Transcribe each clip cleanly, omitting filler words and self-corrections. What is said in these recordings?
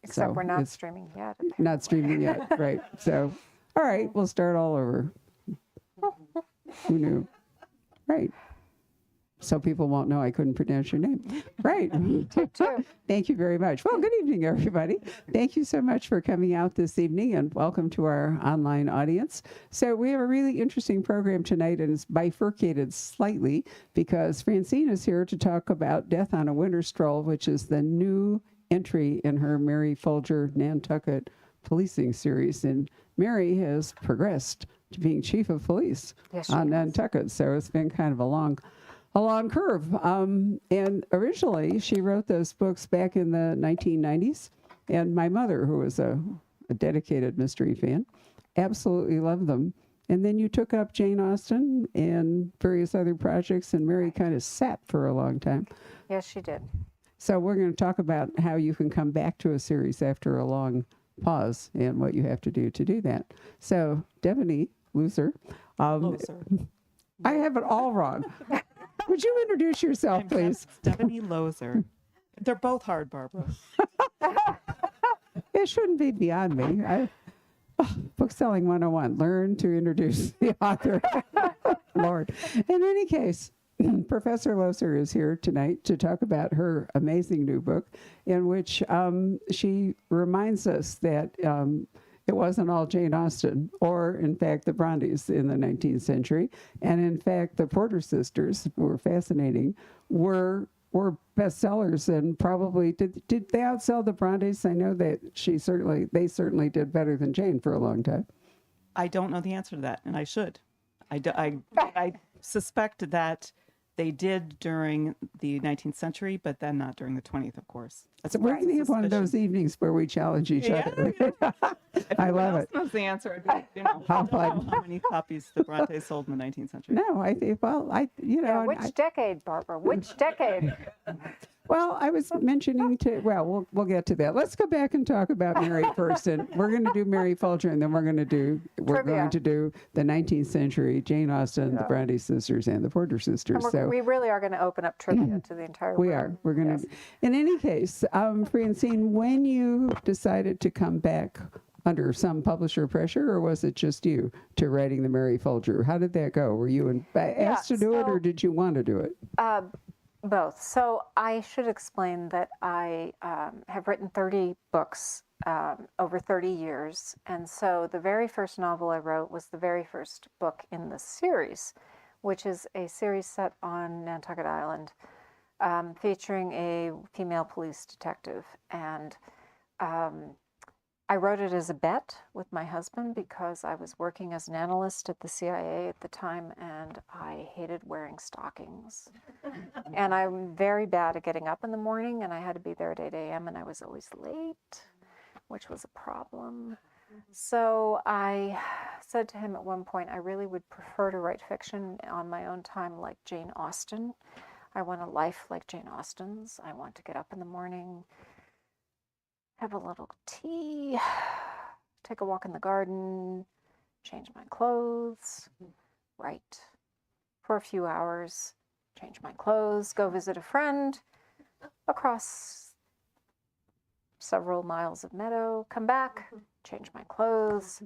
Except So we're not it's streaming yet. not streaming yet, right? So, all right, we'll start all over. Who knew? Right. So people won't know I couldn't pronounce your name. Right. Thank you very much. Well, good evening, everybody. Thank you so much for coming out this evening, and welcome to our online audience. So we have a really interesting program tonight, and it's bifurcated slightly because Francine is here to talk about Death on a Winter Stroll, which is the new entry in her Mary Folger Nantucket policing series. And Mary has progressed to being chief of police on Nantucket. So it's been kind of a long curve. And originally, she wrote those books back in the 1990s. And my mother, who was a dedicated mystery fan, absolutely loved them. And then you took up Jane Austen and various other projects, and Mary kind of sat for a long time. Yes, she did. So we're going to talk about how you can come back to a series after a long pause and what you have to do that. So, Devoney, loser. I have it all wrong. Would you introduce yourself, please? Devoney Loser. They're both hard, Barbara. It shouldn't be beyond me. Bookselling 101. Learn to introduce the author. Lord. In any case, Professor Loser is here tonight to talk about her amazing new book, in which she reminds us that it wasn't all Jane Austen, or in fact the Brontes in the 19th century, and in fact the Porter sisters, who were fascinating, were bestsellers, and probably did they outsell the Brontes? I know that they certainly did better than Jane for a long time. I don't know the answer to that, and I should. I suspect that they did during the 19th century, but then not during the 20th, of course. So we're going to have one of those evenings where we challenge each other. I love it. Knows the answer. How many copies the Brontes sold in the 19th century? No, I think, which decade, Barbara? Which decade? Well, I was mentioning we'll get to that. Let's go back and talk about Mary first, and we're going to do Mary Folger, and then we're going to do the 19th century Jane Austen, the Bronte sisters, and the Porter sisters. So we really are going to open up trivia to the entire We room. are. We're going to. In any case, Francine, when you decided to come back under some publisher pressure, or was it just you to writing the Mary Folger? How did that go? Were you asked to do it, or did you want to do it? Both. So I should explain that I have written 30 books over 30 years. And so the very first novel I wrote was the very first book in the series, which is a series set on Nantucket Island, featuring a female police detective. And I wrote it as a bet with my husband because I was working as an analyst at the CIA at the time, and I hated wearing stockings. And I'm very bad at getting up in the morning, and I had to be there at 8 a.m., and I was always late, which was a problem. So I said to him at one point, I really would prefer to write fiction on my own time like Jane Austen. I want a life like Jane Austen's. I want to get up in the morning, have a little tea, take a walk in the garden, change my clothes, write for a few hours, change my clothes, go visit a friend across several miles of meadow, come back, change my clothes,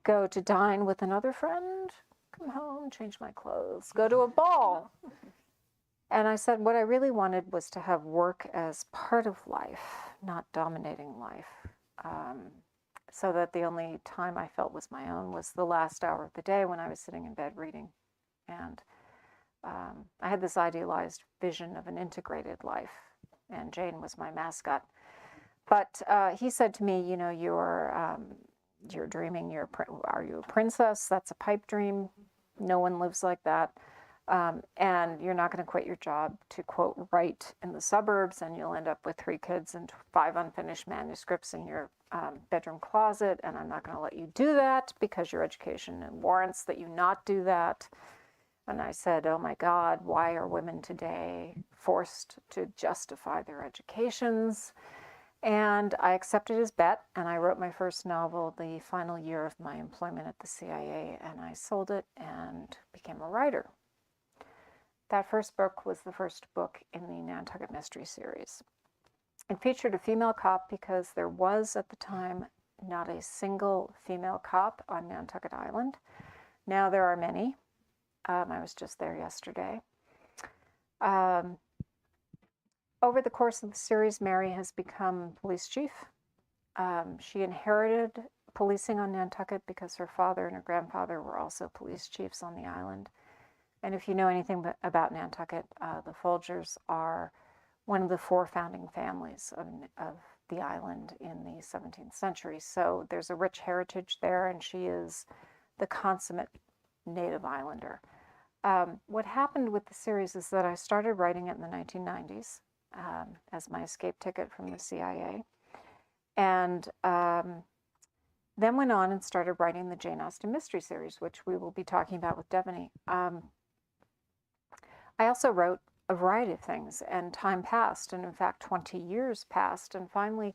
go to dine with another friend, come home, change my clothes, go to a ball. And I said what I really wanted was to have work as part of life, not dominating life. So that the only time I felt was my own was the last hour of the day when I was sitting in bed reading. And I had this idealized vision of an integrated life, and Jane was my mascot. But he said to me, you're dreaming, are you a princess? That's a pipe dream. No one lives like that. And you're not going to quit your job to, quote, write in the suburbs, and you'll end up with 3 kids and 5 unfinished manuscripts in your bedroom closet, and I'm not going to let you do that because your education warrants that you not do that. And I said, oh my God, why are women today forced to justify their educations? And I accepted his bet, and I wrote my first novel the final year of my employment at the CIA, and I sold it and became a writer. That first book was the first book in the Nantucket Mystery series. It featured a female cop because there was at the time not a single female cop on Nantucket Island. Now there are many. I was just there yesterday. Over the course of the series, Mary has become police chief. She inherited policing on Nantucket because her father and her grandfather were also police chiefs on the island. And if you know anything about Nantucket, the Folgers are one of the 4 founding families of the island in the 17th century. So there's a rich heritage there, and she is the consummate native islander. What happened with the series is that I started writing it in the 1990s as my escape ticket from the CIA, and then went on and started writing the Jane Austen mystery series, which we will be talking about with Devoney. I also wrote a variety of things, and time passed, and in fact 20 years passed, and finally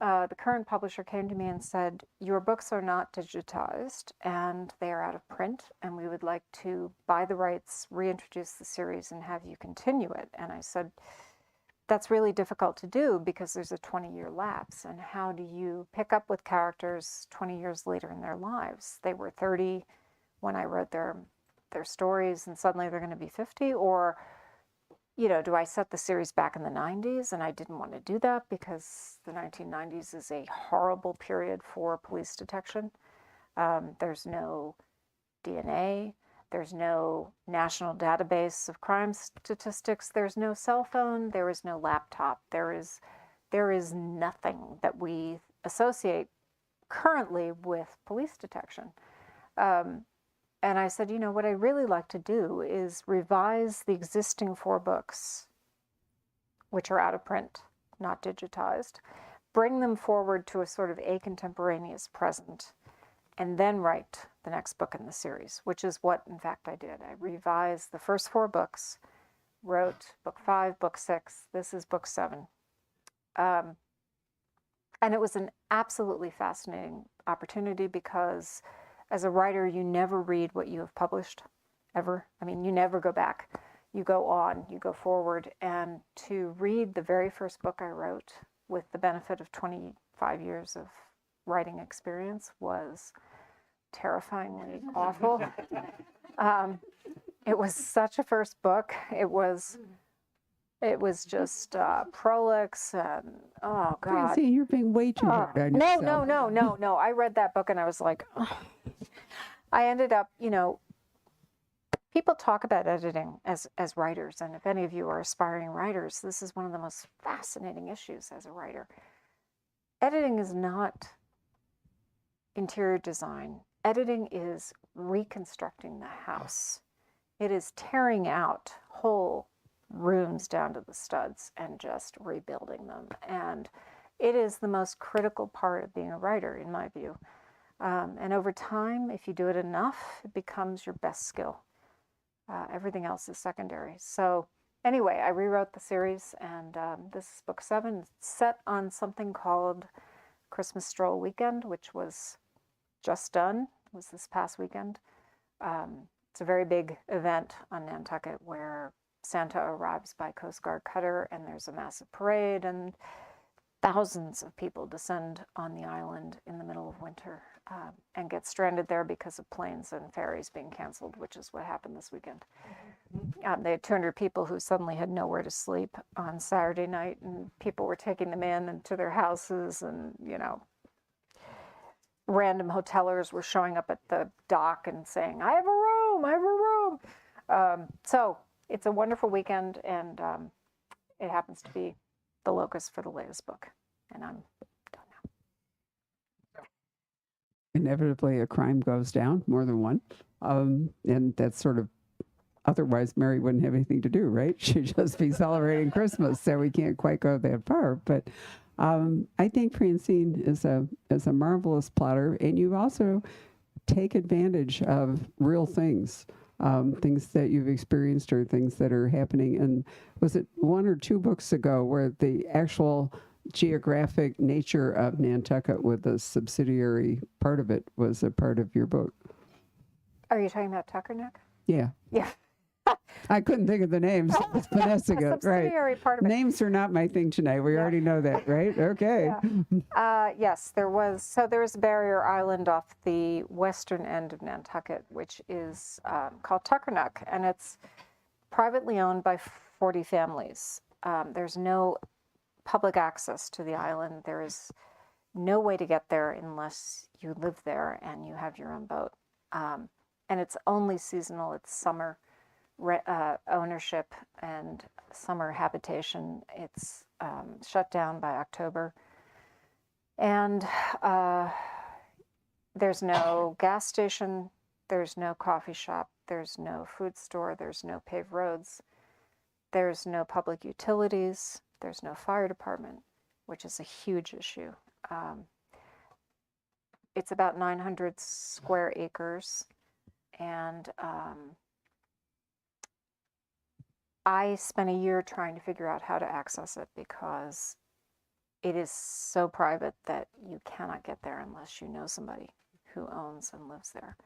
the current publisher came to me and said, your books are not digitized and they are out of print, and we would like to buy the rights, reintroduce the series, and have you continue it. And I said, that's really difficult to do because there's a 20-year lapse, and how do you pick up with characters 20 years later in their lives? They were 30 when I wrote their stories, and suddenly they're going to be 50, or do I set the series back in the 90s? And I didn't want to do that because the 1990s is a horrible period for police detection. There's no DNA. There's no national database of crime statistics. There's no cell phone. There is no laptop. There is nothing that we associate currently with police detection. And I said, what I'd really like to do is revise the existing 4 books, which are out of print, not digitized, bring them forward to a sort of a contemporaneous present, and then write the next book in the series, which is what, in fact, I did. I revised the first 4 books, wrote book 5, book 6. This is book 7. And it was an absolutely fascinating opportunity because as a writer, you never read what you have published, ever. I mean, you never go back. You go on, you go forward. And to read the very first book I wrote with the benefit of 25 years of writing experience was terrifyingly awful. It was such a first book. It was just prolix and, oh, God. See, you're being way too hard on yourself. No. I read that book and I was like, oh. I ended up, people talk about editing as writers. And if any of you are aspiring writers, this is one of the most fascinating issues as a writer. Editing is not interior design. Editing is reconstructing the house. It is tearing out whole rooms down to the studs and just rebuilding them. And it is the most critical part of being a writer, in my view. And over time, if you do it enough, it becomes your best skill. Everything else is secondary. So anyway, I rewrote the series, and this is book 7. It's set on something called Christmas Stroll Weekend, which was just done. It was this past weekend. It's a very big event on Nantucket where Santa arrives by Coast Guard cutter, and there's a massive parade, and thousands of people descend on the island in the middle of winter and get stranded there because of planes and ferries being canceled, which is what happened this weekend. They had 200 people who suddenly had nowhere to sleep on Saturday night, and people were taking them in and to their houses, and, random hotelers were showing up at the dock and saying, I have a room. So it's a wonderful weekend, and it happens to be the locus for the latest book, and I'm done now. Inevitably, a crime goes down, more than one, and that's sort of, otherwise Mary wouldn't have anything to do, right? She'd just be celebrating Christmas, so we can't quite go that far. But I think Francine is a marvelous plotter, and you also take advantage of real things. Things that you've experienced or things that are happening. And was it 1 or 2 books ago where the actual geographic nature of Nantucket with the subsidiary part of it was a part of your book? Are you talking about Tucker Neck? Yeah. Yeah. I couldn't think of the names. It's Penesica, right? Subsidiary part of it. Names are not my thing tonight. We already know that, right? Okay. Yes, there was. So there was a barrier island off the western end of Nantucket, which is called Tuckernuck, and it's privately owned by 40 families. There's no public access to the island. There is no way to get there unless you live there and you have your own boat. And it's only seasonal. It's summer ownership and summer habitation. It's shut down by October. And there's no gas station, there's no coffee shop, there's no food store, there's no paved roads, there's no public utilities, there's no fire department, which is a huge issue. It's about 900 square acres, and I spent a year trying to figure out how to access it because it is so private that you cannot get there unless you know somebody who owns and lives there.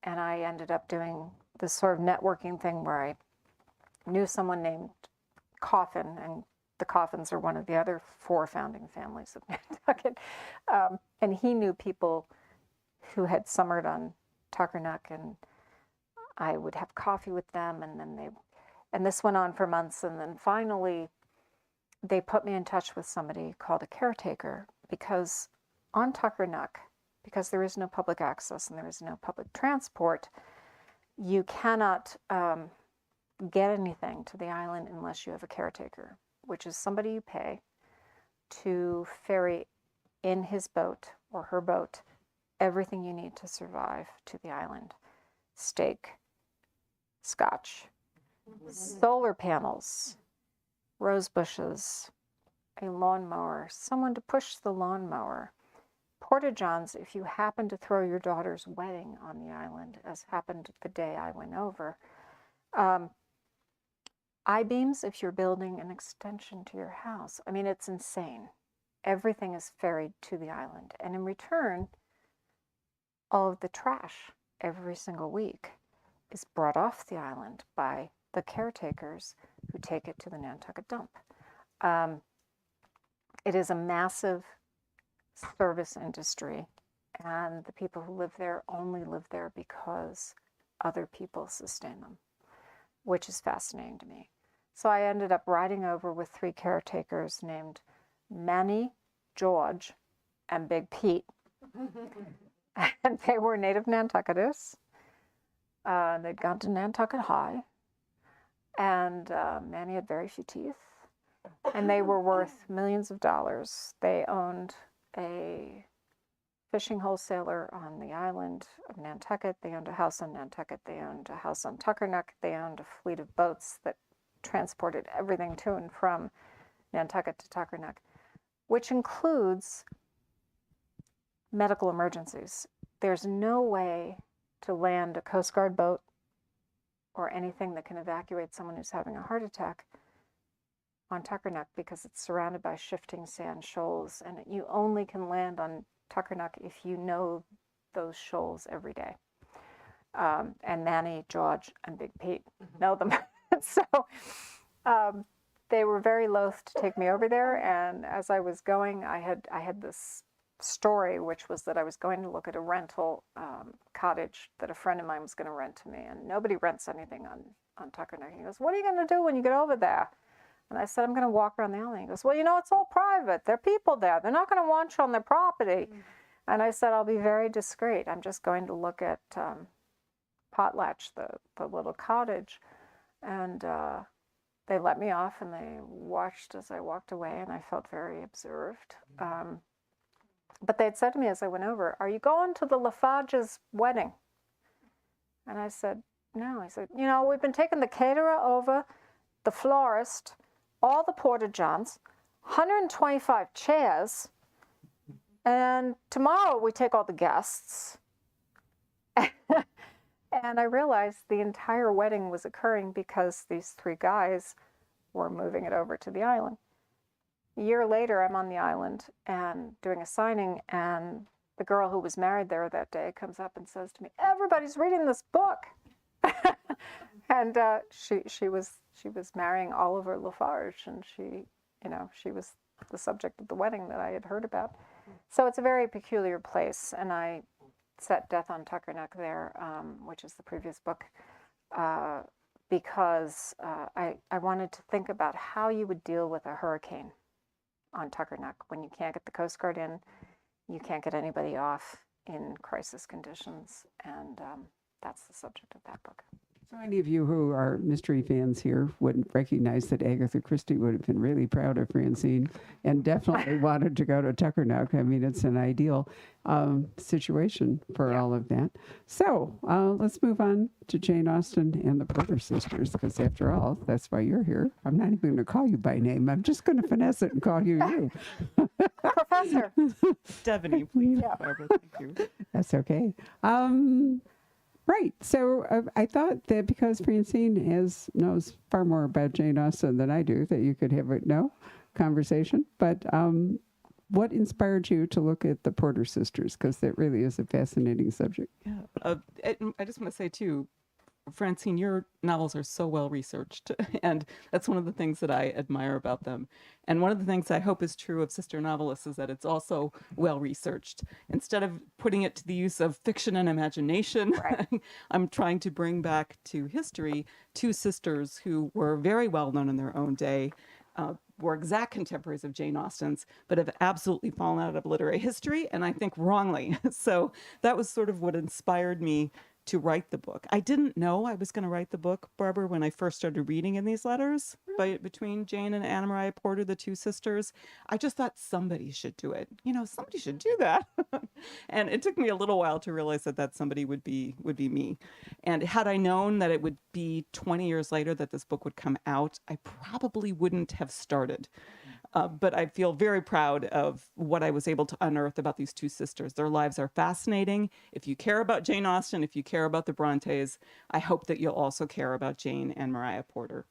And I ended up doing this sort of networking thing where I knew someone named Coffin, and the Coffins are one of the other 4 founding families of Nantucket. And he knew people who had summered on Tuckernuck, and I would have coffee with them, and this went on for months, and then finally they put me in touch with somebody called a caretaker, because on Tuckernuck, because there is no public access and there is no public transport, you cannot get anything to the island unless you have a caretaker, which is somebody you pay to ferry in his boat or her boat everything you need to survive to the island. Steak, scotch, solar panels, rose bushes, a lawnmower, someone to push the lawnmower, porta-johns if you happen to throw your daughter's wedding on the island, as happened the day I went over. I-beams if you're building an extension to your house. I mean, it's insane. Everything is ferried to the island. And in return, all of the trash every single week is brought off the island by the caretakers who take it to the Nantucket dump. It is a massive service industry, and the people who live there only live there because other people sustain them, which is fascinating to me. So I ended up riding over with 3 caretakers named Manny, George, and Big Pete. And they were native Nantucketers. They'd gone to Nantucket High, and Manny had very few teeth, and they were worth millions of dollars. They owned a fishing wholesaler on the island of Nantucket. They owned a house on Nantucket. They owned a house on Tuckernuck. They owned a fleet of boats that transported everything to and from Nantucket to Tuckernuck, which includes medical emergencies. There's no way to land a Coast Guard boat or anything that can evacuate someone who's having a heart attack on Tuckernuck because it's surrounded by shifting sand shoals, and you only can land on Tuckernuck if you know those shoals every day. And Manny, George, and Big Pete know them. So they were very loath to take me over there, and as I was going, I had this story, which was that I was going to look at a rental cottage that a friend of mine was going to rent to me, and nobody rents anything on Tuckernuck. He goes, "What are you going to do when you get over there?" And I said, "I'm going to walk around the island." He goes, "Well, you know, it's all private. There are people there. They're not going to want you on their property." And I said, "I'll be very discreet. I'm just going to look at Potlatch, the little cottage." And they let me off, and they watched as I walked away, and I felt very observed. But they'd said to me as I went over, "Are you going to the Lafarge's wedding?" And I said, "No." He said, "You know, we've been taking the caterer over, the florist, all the porta-johns, 125 chairs, and tomorrow we take all the guests." And I realized the entire wedding was occurring because these 3 guys were moving it over to the island. A year later, I'm on the island and doing a signing, and the girl who was married there that day comes up and says to me, "Everybody's reading this book." And she was marrying Oliver Lafarge, and she was the subject of the wedding that I had heard about. So it's a very peculiar place, and I set Death on Tuckernuck there, which is the previous book, because I wanted to think about how you would deal with a hurricane on Tuckernuck when you can't get the Coast Guard in, you can't get anybody off in crisis conditions, and that's the subject of that book. So any of you who are mystery fans here would recognize that Agatha Christie would have been really proud of Francine and definitely wanted to go to Tuckernuck. I mean, it's an ideal situation for all of that. So let's move on to Jane Austen and the Porter sisters, because after all, that's why you're here. I'm not even going to call you by name. I'm just going to finesse it and call you you. Professor. Devoney, please, Barbara. Thank you. That's okay. Right. So I thought that because Francine knows far more about Jane Austen than I do, that you could have a conversation. But what inspired you to look at the Porter sisters? Because that really is a fascinating subject. Yeah. I just want to say, too, Francine, your novels are so well researched, and that's one of the things that I admire about them. And one of the things I hope is true of Sister Novelists is that it's also well researched. Instead of putting it to the use of fiction and imagination, right. I'm trying to bring back to history two sisters who were very well known in their own day, were exact contemporaries of Jane Austen's, but have absolutely fallen out of literary history, and I think wrongly. So that was sort of what inspired me to write the book. I didn't know I was going to write the book, Barbara, when I first started reading in these letters between Jane and Anna Maria Porter, the two sisters. I just thought somebody should do it. Somebody should do that. And it took me a little while to realize that somebody would be me. And had I known that it would be 20 years later that this book would come out, I probably wouldn't have started. But I feel very proud of what I was able to unearth about these two sisters. Their lives are fascinating. If you care about Jane Austen, if you care about the Brontes, I hope that you'll also care about Jane and Maria Porter.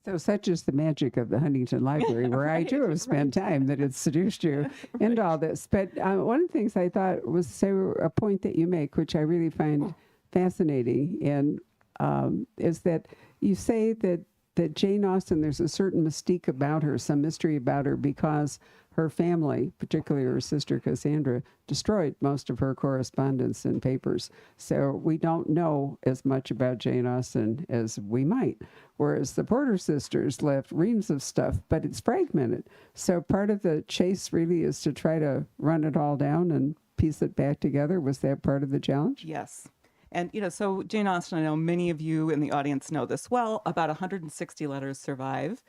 So such is the magic of the Huntington Library, where I too have spent time, that it's seduced you into all this. But one of the things I thought was a point that you make, which I really find fascinating, and is that you say that Jane Austen, there's a certain mystique about her, some mystery about her, because her family, particularly her sister Cassandra, destroyed most of her correspondence and papers. So we don't know as much about Jane Austen as we might. Whereas the Porter sisters left reams of stuff, but it's fragmented. So part of the chase really is to try to run it all down and piece it back together. Was that part of the challenge? Yes. And, so Jane Austen, I know many of you in the audience know this well, about 160 letters survive.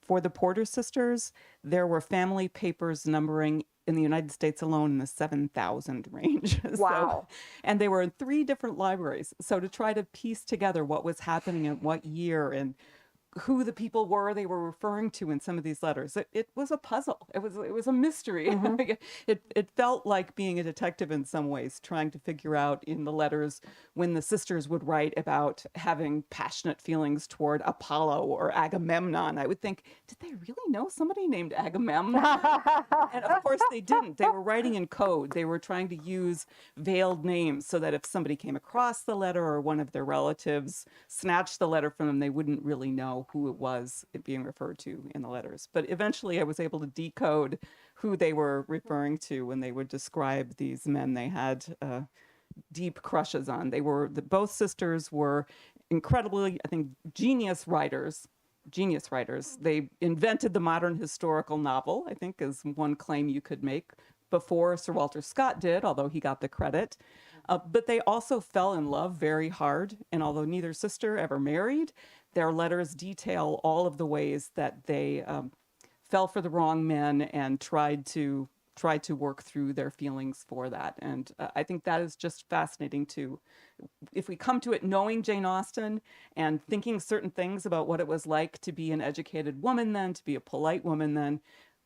For the Porter sisters, there were family papers numbering in the United States alone in the 7,000 range. Wow. And they were in 3 different libraries. So to try to piece together what was happening at what year and who the people were they were referring to in some of these letters, it was a puzzle. It was a mystery. Mm-hmm. It felt like being a detective in some ways, trying to figure out in the letters when the sisters would write about having passionate feelings toward Apollo or Agamemnon. I would think, did they really know somebody named Agamemnon? And of course they didn't. They were writing in code. They were trying to use veiled names so that if somebody came across the letter or one of their relatives snatched the letter from them, they wouldn't really know who it was being referred to in the letters. But eventually I was able to decode who they were referring to when they would describe these men they had deep crushes on. Both sisters were incredibly, I think, genius writers. They invented the modern historical novel, I think, is one claim you could make, before Sir Walter Scott did, although he got the credit. But they also fell in love very hard, and although neither sister ever married, their letters detail all of the ways that they fell for the wrong men and tried to work through their feelings for that. And I think that is just fascinating too. If we come to it knowing Jane Austen and thinking certain things about what it was like to be an educated woman then, to be a polite woman then,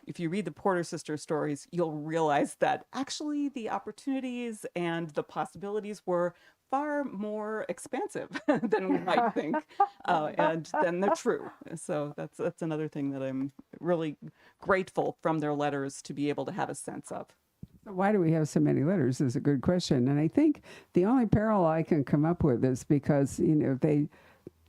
if you read the Porter sister stories, you'll realize that actually the opportunities and the possibilities were far more expansive than we might think, and then they're true. So that's another thing that I'm really grateful from their letters to be able to have a sense of. Why do we have so many letters is a good question. And I think the only parallel I can come up with is because,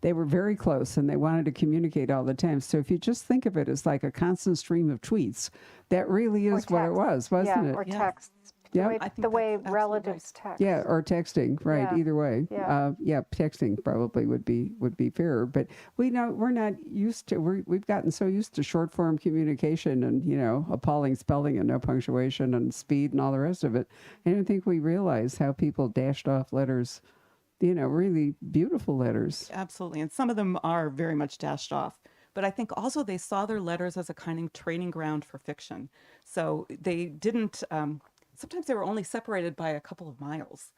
they were very close and they wanted to communicate all the time. So if you just think of it as like a constant stream of tweets, that really is what it was, wasn't yeah, it? or Yeah. texts. Yeah. I think The way that's absolutely relatives text. Yeah, or texting, right? Yeah. Either way, Yeah. texting probably would be fairer. But we're not used to. We've gotten so used to short form communication and appalling spelling and no punctuation and speed and all the rest of it. I don't think we realize how people dashed off letters, really beautiful letters. Absolutely. And some of them are very much dashed off. But I think also they saw their letters as a kind of training ground for fiction. So they didn't, sometimes they were only separated by a couple of miles.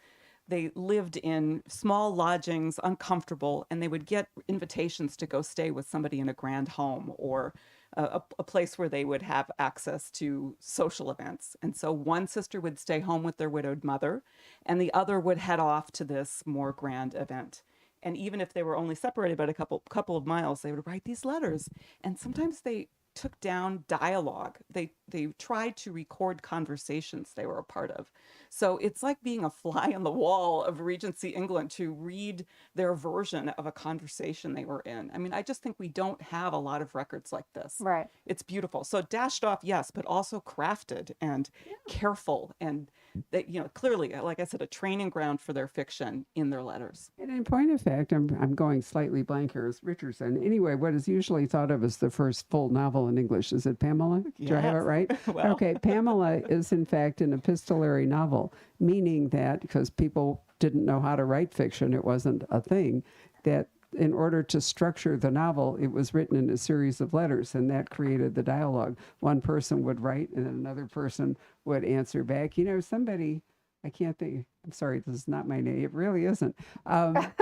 They lived in small lodgings, uncomfortable, and they would get invitations to go stay with somebody in a grand home or a place where they would have access to social events. And so one sister would stay home with their widowed mother, and the other would head off to this more grand event. And even if they were only separated by a couple of miles, they would write these letters. And sometimes they took down dialogue. They tried to record conversations they were a part of. So it's like being a fly on the wall of Regency England to read their version of a conversation they were in. I mean, I just think we don't have a lot of records like this. Right. It's beautiful. So dashed off, yes, but also crafted and careful, and that clearly, like I said, a training ground for their fiction in their letters. And in point of fact, I'm going slightly blank here. It's Richardson. Anyway, what is usually thought of as the first full novel in English, is it Pamela? Do I have it Yes. right? Well. Okay, Pamela is in fact an epistolary novel, meaning that because people didn't know how to write fiction, it wasn't a thing, that in order to structure the novel, it was written in a series of letters, and that created the dialogue. One person would write, and then another person would answer back. Somebody, I can't think, I'm sorry, this is not my name, it really isn't,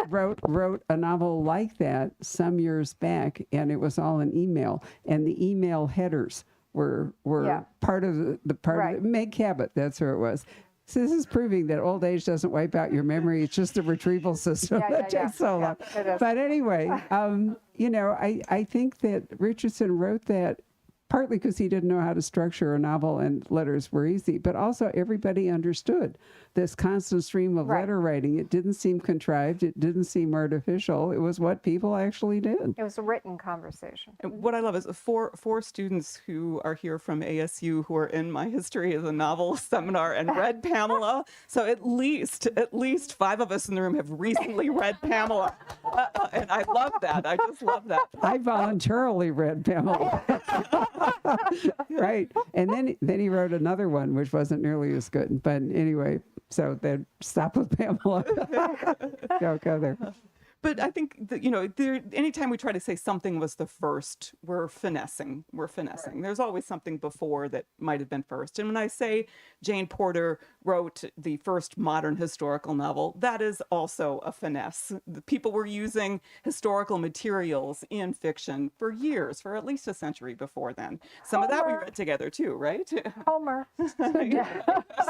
wrote a novel like that some years back, and it was all in email, and the email headers were Yeah. part of the part Right. of it. Meg Cabot, that's who it was. So this is proving that old age doesn't wipe out your memory. It's just a retrieval system Yeah, that yeah, takes so yeah. long. It is. But anyway, I think that Richardson wrote that partly because he didn't know how to structure a novel and letters were easy, but also everybody understood this constant stream of Right. letter writing. It didn't seem contrived. It didn't seem artificial. It was what people actually did. It was a written conversation. And what I love is four students who are here from ASU who are in my history as a novel seminar and read Pamela. So at least 5 of us in the room have recently read Pamela, and I love that. I just love that. I voluntarily read Pamela. Right. And then he wrote another one, which wasn't nearly as good. But anyway, so then stop with Pamela. Go there. But I think that, anytime we try to say something was the first, we're finessing. There's always something before that might have been first. And when I say Jane Porter wrote the first modern historical novel, that is also a finesse. The people were using historical materials in fiction for years, for at least a century before then. Some of that we read together too, right? Homer.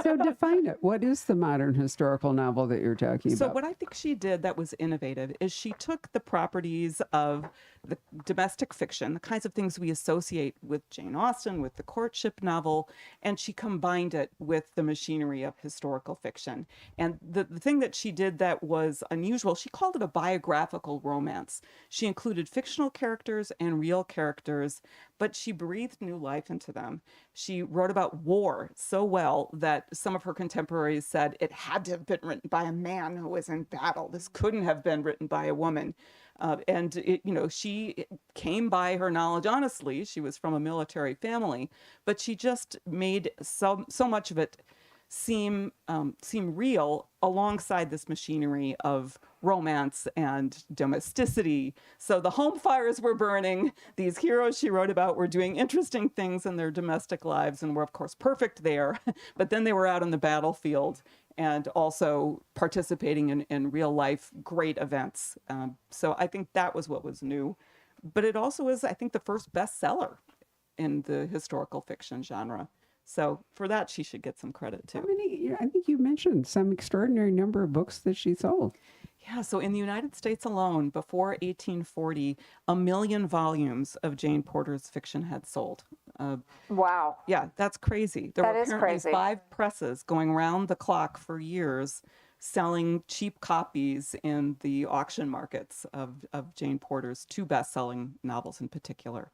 So define it. What is the modern historical novel that you're talking So about? what I think she did that was innovative is she took the properties of the domestic fiction, the kinds of things we associate with Jane Austen, with the courtship novel, and she combined it with the machinery of historical fiction. And the thing that she did that was unusual, she called it a biographical romance. She included fictional characters and real characters, but she breathed new life into them. She wrote about war so well that some of her contemporaries said it had to have been written by a man who was in battle. This couldn't have been written by a woman. She came by her knowledge honestly. She was from a military family, but she just made so much of it seem real alongside this machinery of romance and domesticity. So the home fires were burning. These heroes she wrote about were doing interesting things in their domestic lives and were, of course, perfect there. But then they were out on the battlefield and also participating in real life great events. So I think that was what was new. But it also is, I think, the first bestseller in the historical fiction genre. So for that, she should get some credit too. How many? I think you mentioned some extraordinary number of books that she sold. Yeah, so in the United States alone, before 1840, 1 million volumes of Jane Porter's fiction had sold. Wow. Yeah, that's crazy. There That were is apparently crazy. 5 presses going around the clock for years selling cheap copies in the auction markets of Jane Porter's two best-selling novels in particular.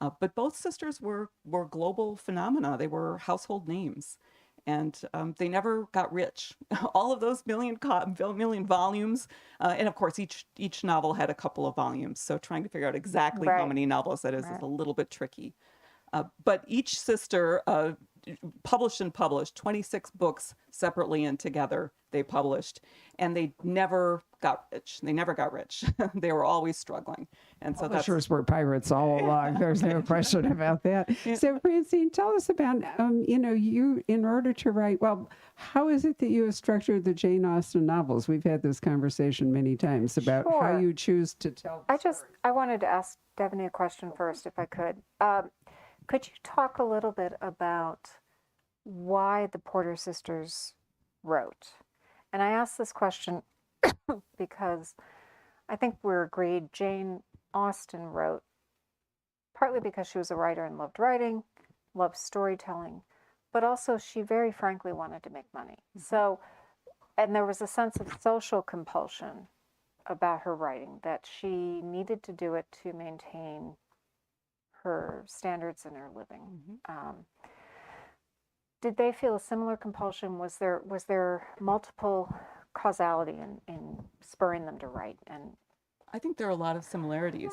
But both sisters were global phenomena. They were household names. And they never got rich. All of those million volumes, and of course, each novel had a couple of volumes. So trying to figure out exactly how many novels that is a little bit tricky. But each sister published 26 books separately and together. They published, and they never got rich. They were always struggling, and so publishers were pirates all along. There's no question about that. So, Francine, tell us about you in order to write. Well, how is it that you have structured the Jane Austen novels? We've had this conversation many times about how you choose to tell. I wanted to ask Devoney a question first, if I could. Could you talk a little bit about why the Porter sisters wrote? And I ask this question because I think we're agreed Jane Austen wrote partly because she was a writer and loved writing, loved storytelling, but also she very frankly wanted to make money. So, and there was a sense of social compulsion about her writing, that she needed to do it to maintain her standards in her living. Did they feel a similar compulsion? Was there multiple causality in spurring them to write? And I think there are a lot of similarities.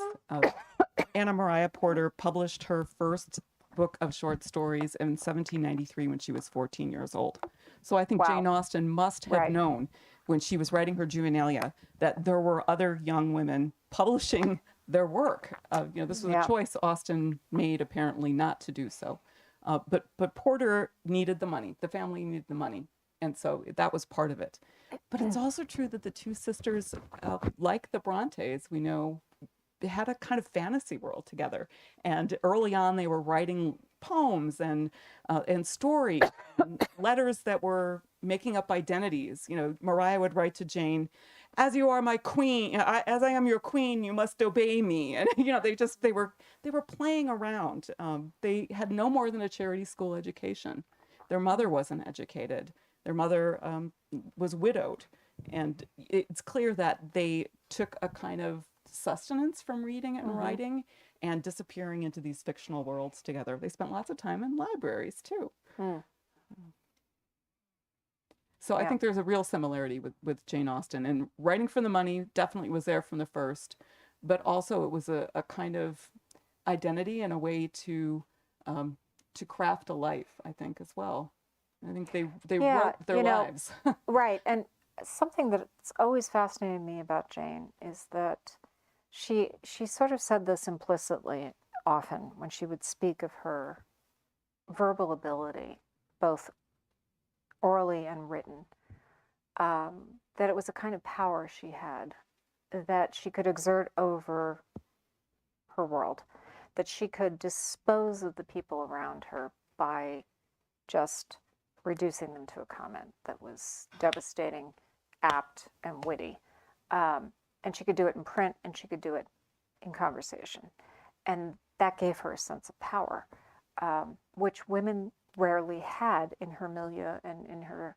Anna Maria Porter published her first book of short stories in 1793 when she was 14 years old. So I think Jane Austen must have known when she was writing her juvenilia that there were other young women publishing their work. This was a choice Austen made apparently not to do so. But Porter needed the money. The family needed the money. And so that was part of it. But it's also true that the two sisters, like the Brontes, we know, they had a kind of fantasy world together. And early on, they were writing poems and stories, and letters that were making up identities. Maria would write to Jane, "As you are my queen, as I am your queen, you must obey me." And they were playing around. They had no more than a charity school education. Their mother wasn't educated. Their mother was widowed, and it's clear that they took a kind of sustenance from reading and writing and disappearing into these fictional worlds together. They spent lots of time in libraries too. So I think there's a real similarity with Jane Austen, and writing for the money definitely was there from the first, but also it was a kind of identity and a way to craft a life, I think, as well. I think they wrote their lives. Right. And something that's always fascinated me about Jane is that she sort of said this implicitly often when she would speak of her verbal ability, both orally and written, that it was a kind of power she had, that she could exert over her world, that she could dispose of the people around her by just reducing them to a comment that was devastating, apt, and witty. And she could do it in print, and she could do it in conversation. And that gave her a sense of power, which women rarely had in her milieu and in her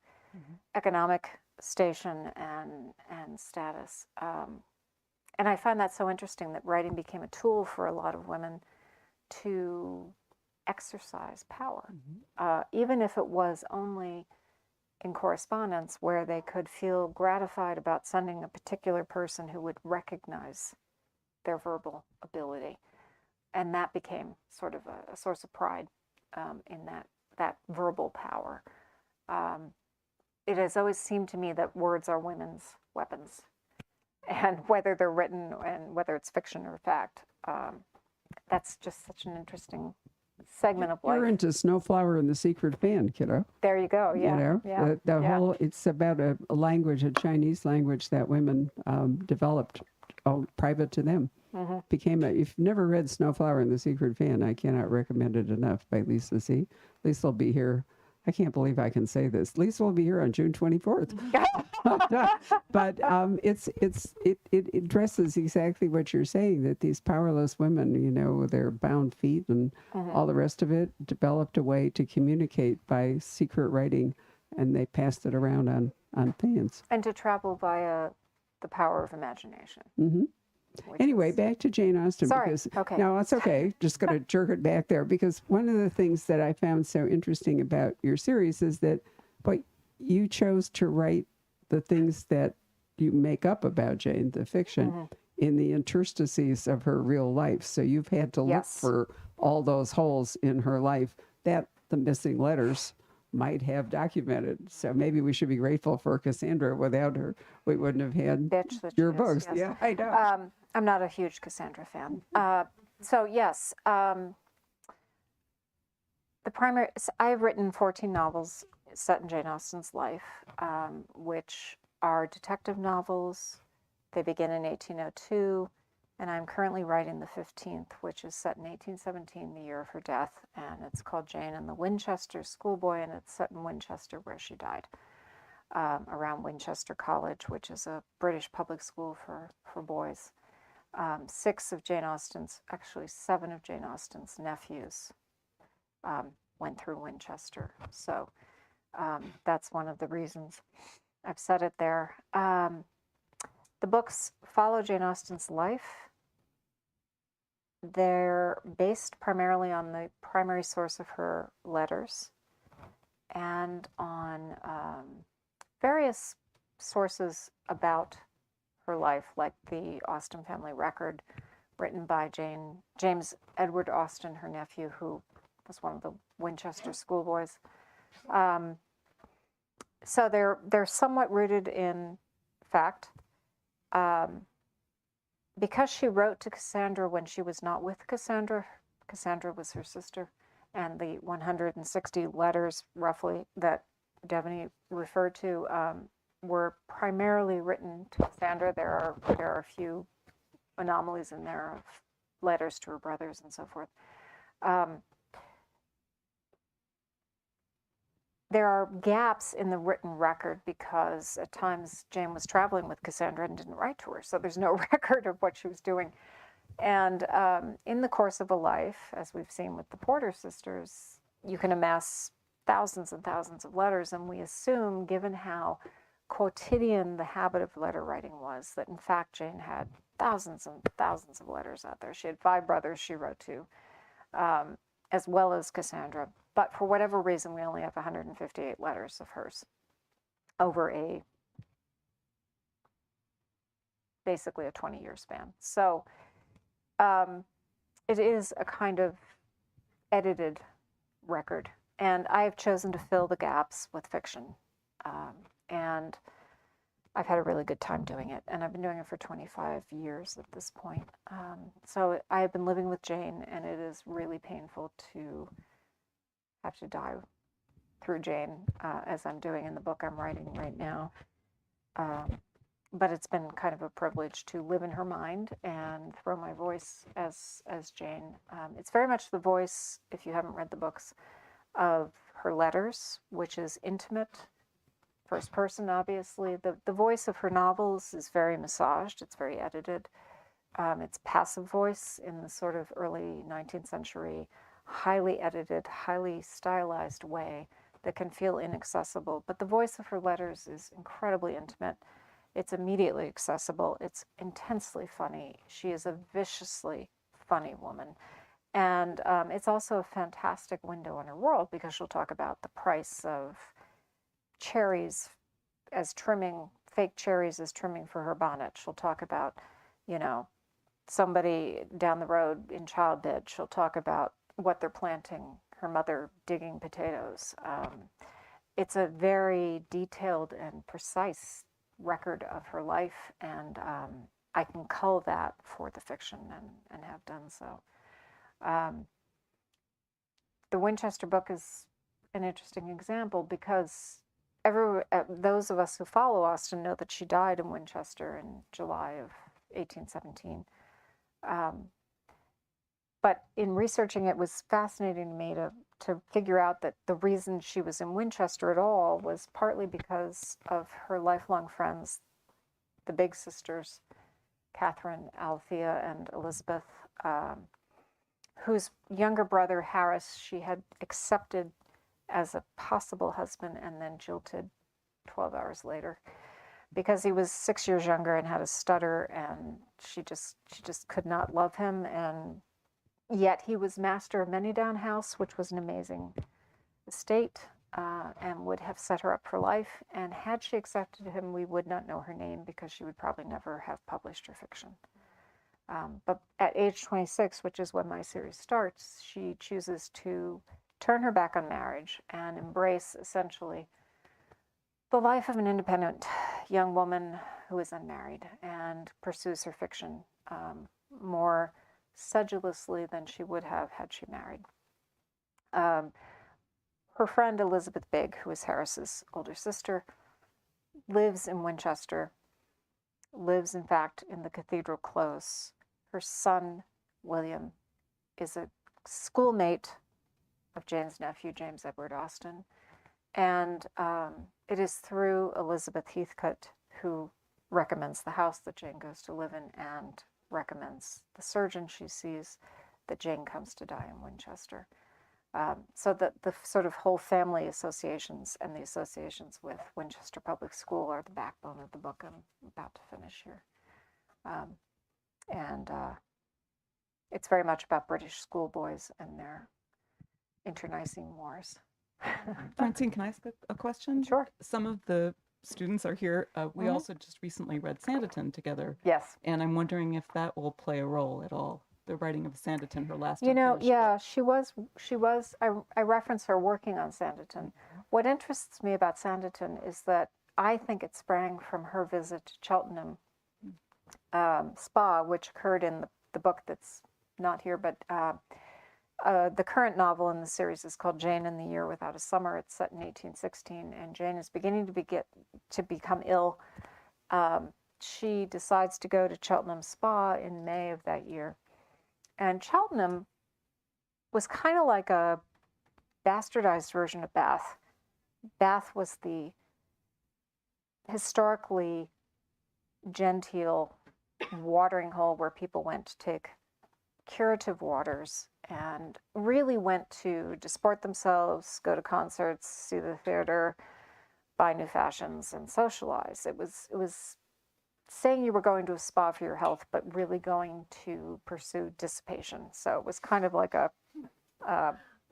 economic station and status. And I find that so interesting that writing became a tool for a lot of women to exercise power, even if it was only in correspondence where they could feel gratified about sending a particular person who would recognize their verbal ability. And that became sort of a source of pride in that verbal power. It has always seemed to me that words are women's weapons. And whether they're written and whether it's fiction or fact, that's just such an interesting segment of life. You're into Snowflower and the Secret Fan, kiddo. There you go. Yeah. The whole, it's about a language, a Chinese language that women developed, all private to them. Became if you've never read Snowflower and the Secret Fan, I cannot recommend it enough, by Lisa C. Lisa will be here. I can't believe I can say this. Lisa will be here on June 24th. But it addresses exactly what you're saying, that these powerless women, with their bound feet and all the rest of it, developed a way to communicate by secret writing, and they passed it around on on fans. And to travel via the power of imagination. Hmm. which Anyway, is- back to Jane Austen. Sorry, Because okay. no, it's okay. Just going to jerk it back there, because one of the things that I found so interesting about your series is that, but you chose to write the things that you make up about Jane, the fiction, in the interstices of her real life. So you've had to look Yes. for all those holes in her life that the missing letters might have documented. So maybe we should be grateful for Cassandra. Without her, we wouldn't have had Bitch that your she is, books. yes. Yeah, I know. I'm not a huge Cassandra fan. So yes, I've written 14 novels set in Jane Austen's life, which are detective novels. They begin in 1802, and I'm currently writing the 15th, which is set in 1817, the year of her death, and it's called Jane and the Winchester Schoolboy, and it's set in Winchester, where she died, around Winchester College, which is a British public school for boys. 7 of Jane Austen's nephews went through Winchester. So that's one of the reasons I've said it there. The books follow Jane Austen's life. They're based primarily on the primary source of her letters and on various sources about her life, like the Austen family record written by James Edward Austen, her nephew, who was one of the Winchester schoolboys. So they're somewhat rooted in fact. Because she wrote to Cassandra when she was not with Cassandra was her sister, and the 160 letters roughly that Devoney referred to were primarily written to Cassandra. There are a few anomalies in there of letters to her brothers and so forth. There are gaps in the written record because at times Jane was traveling with Cassandra and didn't write to her, so there's no record of what she was doing. And in the course of a life, as we've seen with the Porter sisters, you can amass thousands and thousands of letters, and we assume, given how quotidian the habit of letter writing was, that in fact Jane had thousands and thousands of letters out there. She had 5 brothers she wrote to, as well as Cassandra. But for whatever reason, we only have 158 letters of hers over basically a 20-year span. So it is a kind of edited record. And I have chosen to fill the gaps with fiction. And I've had a really good time doing it. And I've been doing it for 25 years at this point. So I have been living with Jane, and it is really painful to have to dive through Jane, as I'm doing in the book I'm writing right now. But it's been kind of a privilege to live in her mind and throw my voice as Jane. It's very much the voice, if you haven't read the books, of her letters, which is intimate, first person, obviously. The voice of her novels is very massaged. It's very edited. It's passive voice in the sort of early 19th century, highly edited, highly stylized way that can feel inaccessible. But the voice of her letters is incredibly intimate. It's immediately accessible. It's intensely funny. She is a viciously funny woman. And it's also a fantastic window on her world, because she'll talk about the price of cherries as trimming, fake cherries as trimming for her bonnet. She'll talk about, somebody down the road in childbed. She'll talk about what they're planting, her mother digging potatoes. It's a very detailed and precise record of her life, and I can cull that for the fiction and have done so. The Winchester book is an interesting example because those of us who follow Austen know that she died in Winchester in July of 1817. But in researching it was fascinating to me to figure out that the reason she was in Winchester at all was partly because of her lifelong friends, the big sisters, Catherine, Althea, and Elizabeth, whose younger brother, Harris, she had accepted as a possible husband and then jilted 12 hours later, because he was 6 years younger and had a stutter, and she just could not love him. And yet he was master of Many Down House, which was an amazing estate, and would have set her up for life. And had she accepted him, we would not know her name, because she would probably never have published her fiction. But at age 26, which is when my series starts, she chooses to turn her back on marriage and embrace essentially the life of an independent young woman who is unmarried, and pursues her fiction more sedulously than she would have had she married. Her friend Elizabeth Bigg, who is Harris's older sister, lives in Winchester, lives in fact in the Cathedral Close. Her son, William, is a schoolmate of Jane's nephew, James Edward Austen. And it is through Elizabeth Heathcote, who recommends the house that Jane goes to live in and recommends the surgeon she sees, that Jane comes to die in Winchester. So the sort of whole family associations and the associations with Winchester Public School are the backbone of the book I'm about to finish here. And it's very much about British schoolboys and their internecine wars. Francine, can I ask a question? Sure. Some of the students are here. We also just recently read Sanditon together. Yes. And I'm wondering if that will play a role at all. The writing of Sanditon, her last. You know, unfinished yeah, book. she was. I reference her working on Sanditon. What interests me about Sanditon is that I think it sprang from her visit to Cheltenham Spa, which occurred in the book that's not here, but the current novel in the series is called Jane in the Year Without a Summer. It's set in 1816, and Jane is beginning to become ill. She decides to go to Cheltenham Spa in May of that year. And Cheltenham was kind of like a bastardized version of Bath. Bath was the historically genteel watering hole where people went to take curative waters and really went to disport themselves, go to concerts, see the theater, buy new fashions, and socialize. It was saying you were going to a spa for your health, but really going to pursue dissipation. So it was kind of like a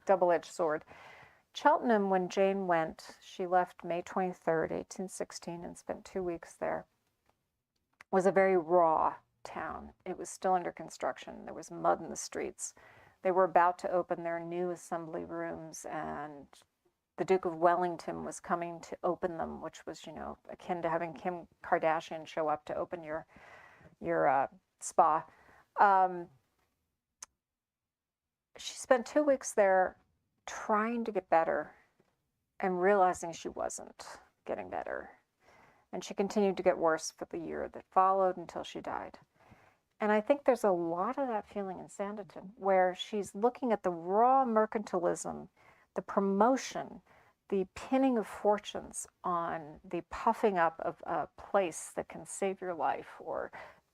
double-edged sword. Cheltenham, when Jane went, she left May 23rd, 1816, and spent 2 weeks there, was a very raw town. It was still under construction. There was mud in the streets. They were about to open their new assembly rooms, and the Duke of Wellington was coming to open them, which was, akin to having Kim Kardashian show up to open your spa. She spent 2 weeks there trying to get better and realizing she wasn't getting better. And she continued to get worse for the year that followed until she died. And I think there's a lot of that feeling in Sanditon, where she's looking at the raw mercantilism, the promotion, the pinning of fortunes on the puffing up of a place that can save your life or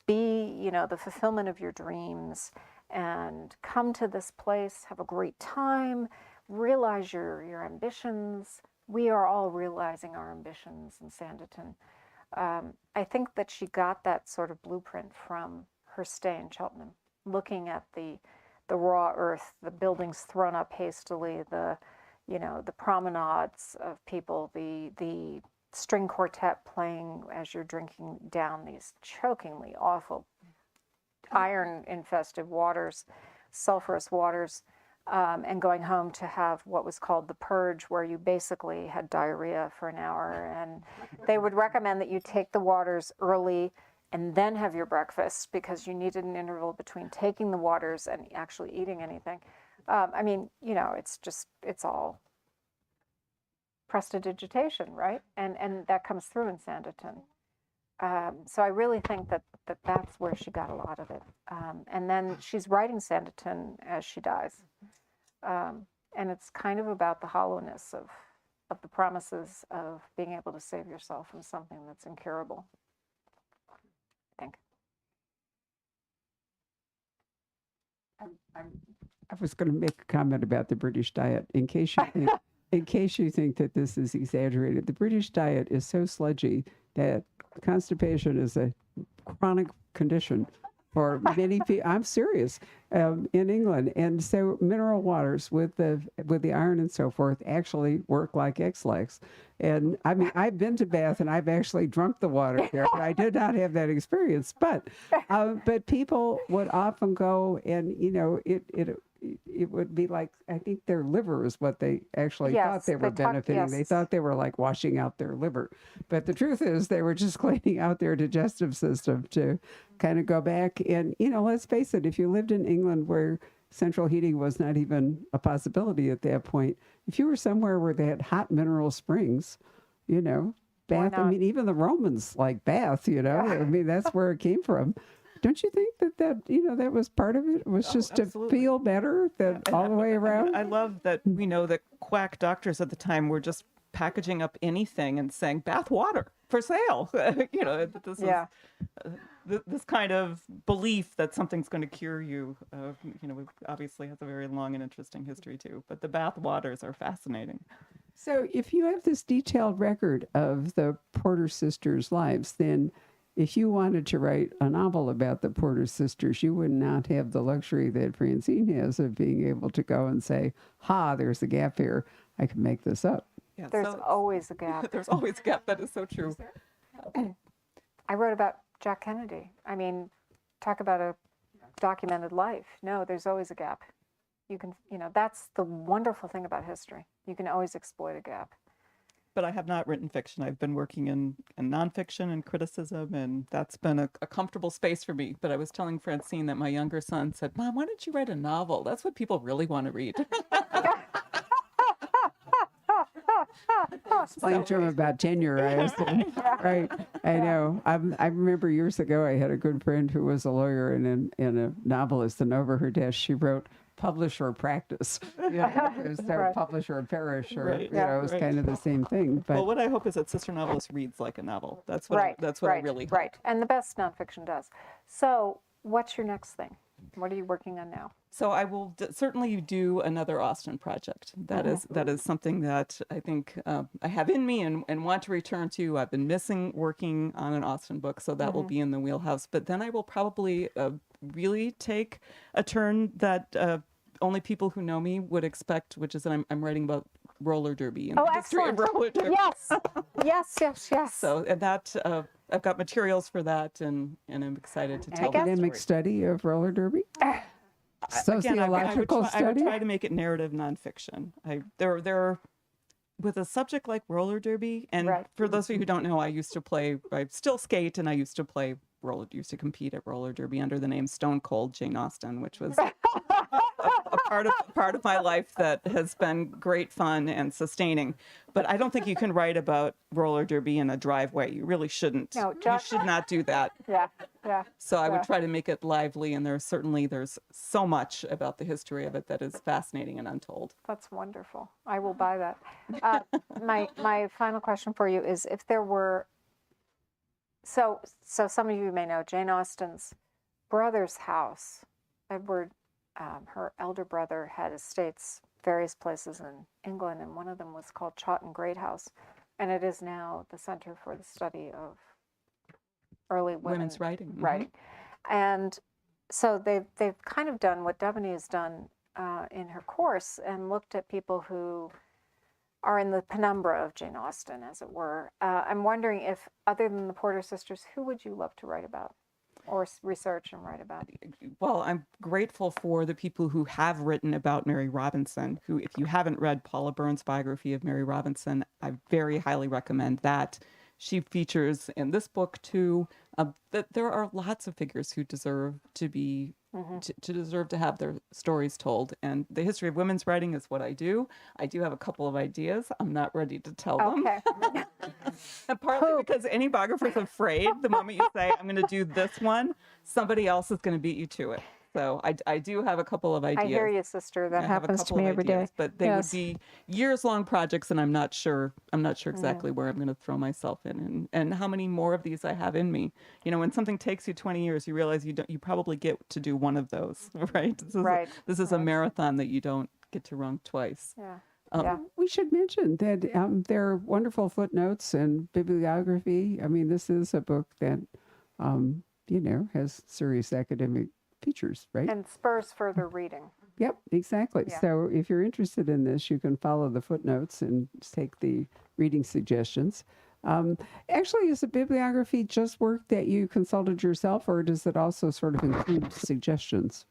be, the fulfillment of your dreams, and come to this place, have a great time, realize your ambitions. We are all realizing our ambitions in Sanditon. I think that she got that sort of blueprint from her stay in Cheltenham, looking at the raw earth, the buildings thrown up hastily, the promenades of people, the string quartet playing as you're drinking down these chokingly awful iron-infested waters, sulfurous waters, and going home to have what was called the purge, where you basically had diarrhea for an hour. And they would recommend that you take the waters early and then have your breakfast, because you needed an interval between taking the waters and actually eating anything. It's all prestidigitation, right? And that comes through in Sanditon. So I really think that's where she got a lot of it. And then she's writing Sanditon as she dies. And it's kind of about the hollowness of the promises of being able to save yourself from something that's incurable, I think. I was going to make a comment about the British diet, in case you think in case you think that this is exaggerated, the British diet is so sludgy that constipation is a chronic condition for many people. I'm serious, in England, and so mineral waters with the iron and so forth actually work like X-Lax. And I mean, I've been to Bath and I've actually drunk the water there, but I did not have that experience. But people would often go, and it would be like, I think their liver is what they actually thought they were benefiting. They thought they were like washing out their liver. But the truth is they were just cleaning out their digestive system to kind of go back. And, let's face it, if you lived in England where central heating was not even a possibility at that point, if you were somewhere where they had hot mineral springs, Bath, I mean, even the Romans like Bath, I mean, that's where it came from. Don't you think that was part of it? It was just absolutely. To feel better all the way around? I love that we know that quack doctors at the time were just packaging up anything and saying bath water for sale. This is this kind of belief that something's going to cure you. Obviously has a very long and interesting history too. But the bath waters are fascinating. So if you have this detailed record of the Porter sisters' lives, then if you wanted to write a novel about the Porter sisters, you would not have the luxury that Francine has of being able to go and say, there's a gap here. I can make this up. Yeah, There's always a gap. There's always a gap. That is so true. I wrote about Jack Kennedy. I mean, talk about a documented life. No, there's always a gap. You can, that's the wonderful thing about history. You can always exploit a gap. But I have not written fiction. I've been working in nonfiction and criticism, and that's been a comfortable space for me. But I was telling Francine that my younger son said, "Mom, why don't you write a novel? That's what people really want to read." Explain to him about tenure, I assume. Right. I know. I remember years ago, I had a good friend who was a lawyer and a novelist, and over her desk, she wrote, "Publish or practice." So publish or perish, or it was kind of the same thing. But what I hope is that Sister Novelist reads like a novel. That's what I really hope. Right, and the best nonfiction does. So, what's your next thing? What are you working on now? So I will certainly do another Austen project. That is something that I think I have in me and want to return to. I've been missing working on an Austen book, so that will be in the wheelhouse. But then I will probably really take a turn that only people who know me would expect, which is that I'm writing about roller derby and the history of roller derby. Yes. So and that I've got materials for that, and I'm excited to tell academic the story. study of roller derby. Sociological study. I would try to make it narrative nonfiction. There with a subject like roller derby, and for those of you who don't know, I still skate, and I used to compete at roller derby under the name Stone Cold Jane Austen, which was a part of my life that has been great fun and sustaining. But I don't think you can write about roller derby in a driveway. You really shouldn't. No, you should not do that. Yeah. So I would try to make it lively, and there's so much about the history of it that is fascinating and untold. That's wonderful. I will buy that. My final question for you is, if there were, so some of you may know Jane Austen's brother's house, Edward, her elder brother, had estates various places in England, and one of them was called Chawton Great House, and it is now the Center for the Study of Early Women's Writing. And so they've kind of done what Devoney has done in her course, and looked at people who are in the penumbra of Jane Austen, as it were. I'm wondering if, other than the Porter sisters, who would you love to write about or research and write about? Well, I'm grateful for the people who have written about Mary Robinson, who, if you haven't read Paula Byrne's biography of Mary Robinson, I very highly recommend that. She features in this book too that there are lots of figures who deserve to be deserve to have their stories told. And the history of women's writing is what I do. I do have a couple of ideas. I'm not ready to tell them. And partly because any biographer is afraid the moment you say, I'm going to do this one, somebody else is going to beat you to it. So I do have a couple of ideas. I hear you, sister. That happens to me every day. But they would be years-long projects, and I'm not sure exactly where I'm going to throw myself in, and how many more of these I have in me. When something takes you 20 years, you realize you probably get to do one of those, right? This is a marathon that you don't get to run twice. Yeah. Yeah. We should mention that there are wonderful footnotes and bibliography. I mean, this is a book that, has serious academic features, right? And spurs further reading. Yep, exactly. Yeah. So if you're interested in this, you can follow the footnotes and take the reading suggestions. Actually, is the bibliography just work that you consulted yourself, or does it also sort of include suggestions?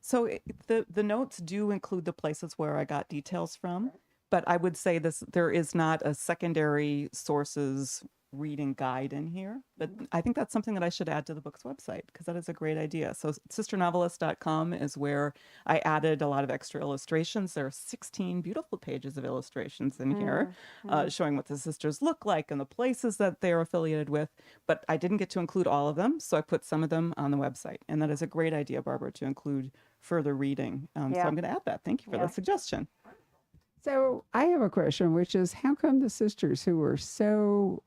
So the notes do include the places where I got details from, but I would say there is not a secondary sources reading guide in here. But I think that's something that I should add to the book's website because that is a great idea. So sisternovelist.com is where I added a lot of extra illustrations. There are 16 beautiful pages of illustrations in here showing what the sisters look like and the places that they're affiliated with. But I didn't get to include all of them, so I put some of them on the website. And that is a great idea, Barbara, to include further reading. So I'm going to add that. Thank you for the suggestion. So I have a question, which is, how come the sisters who were so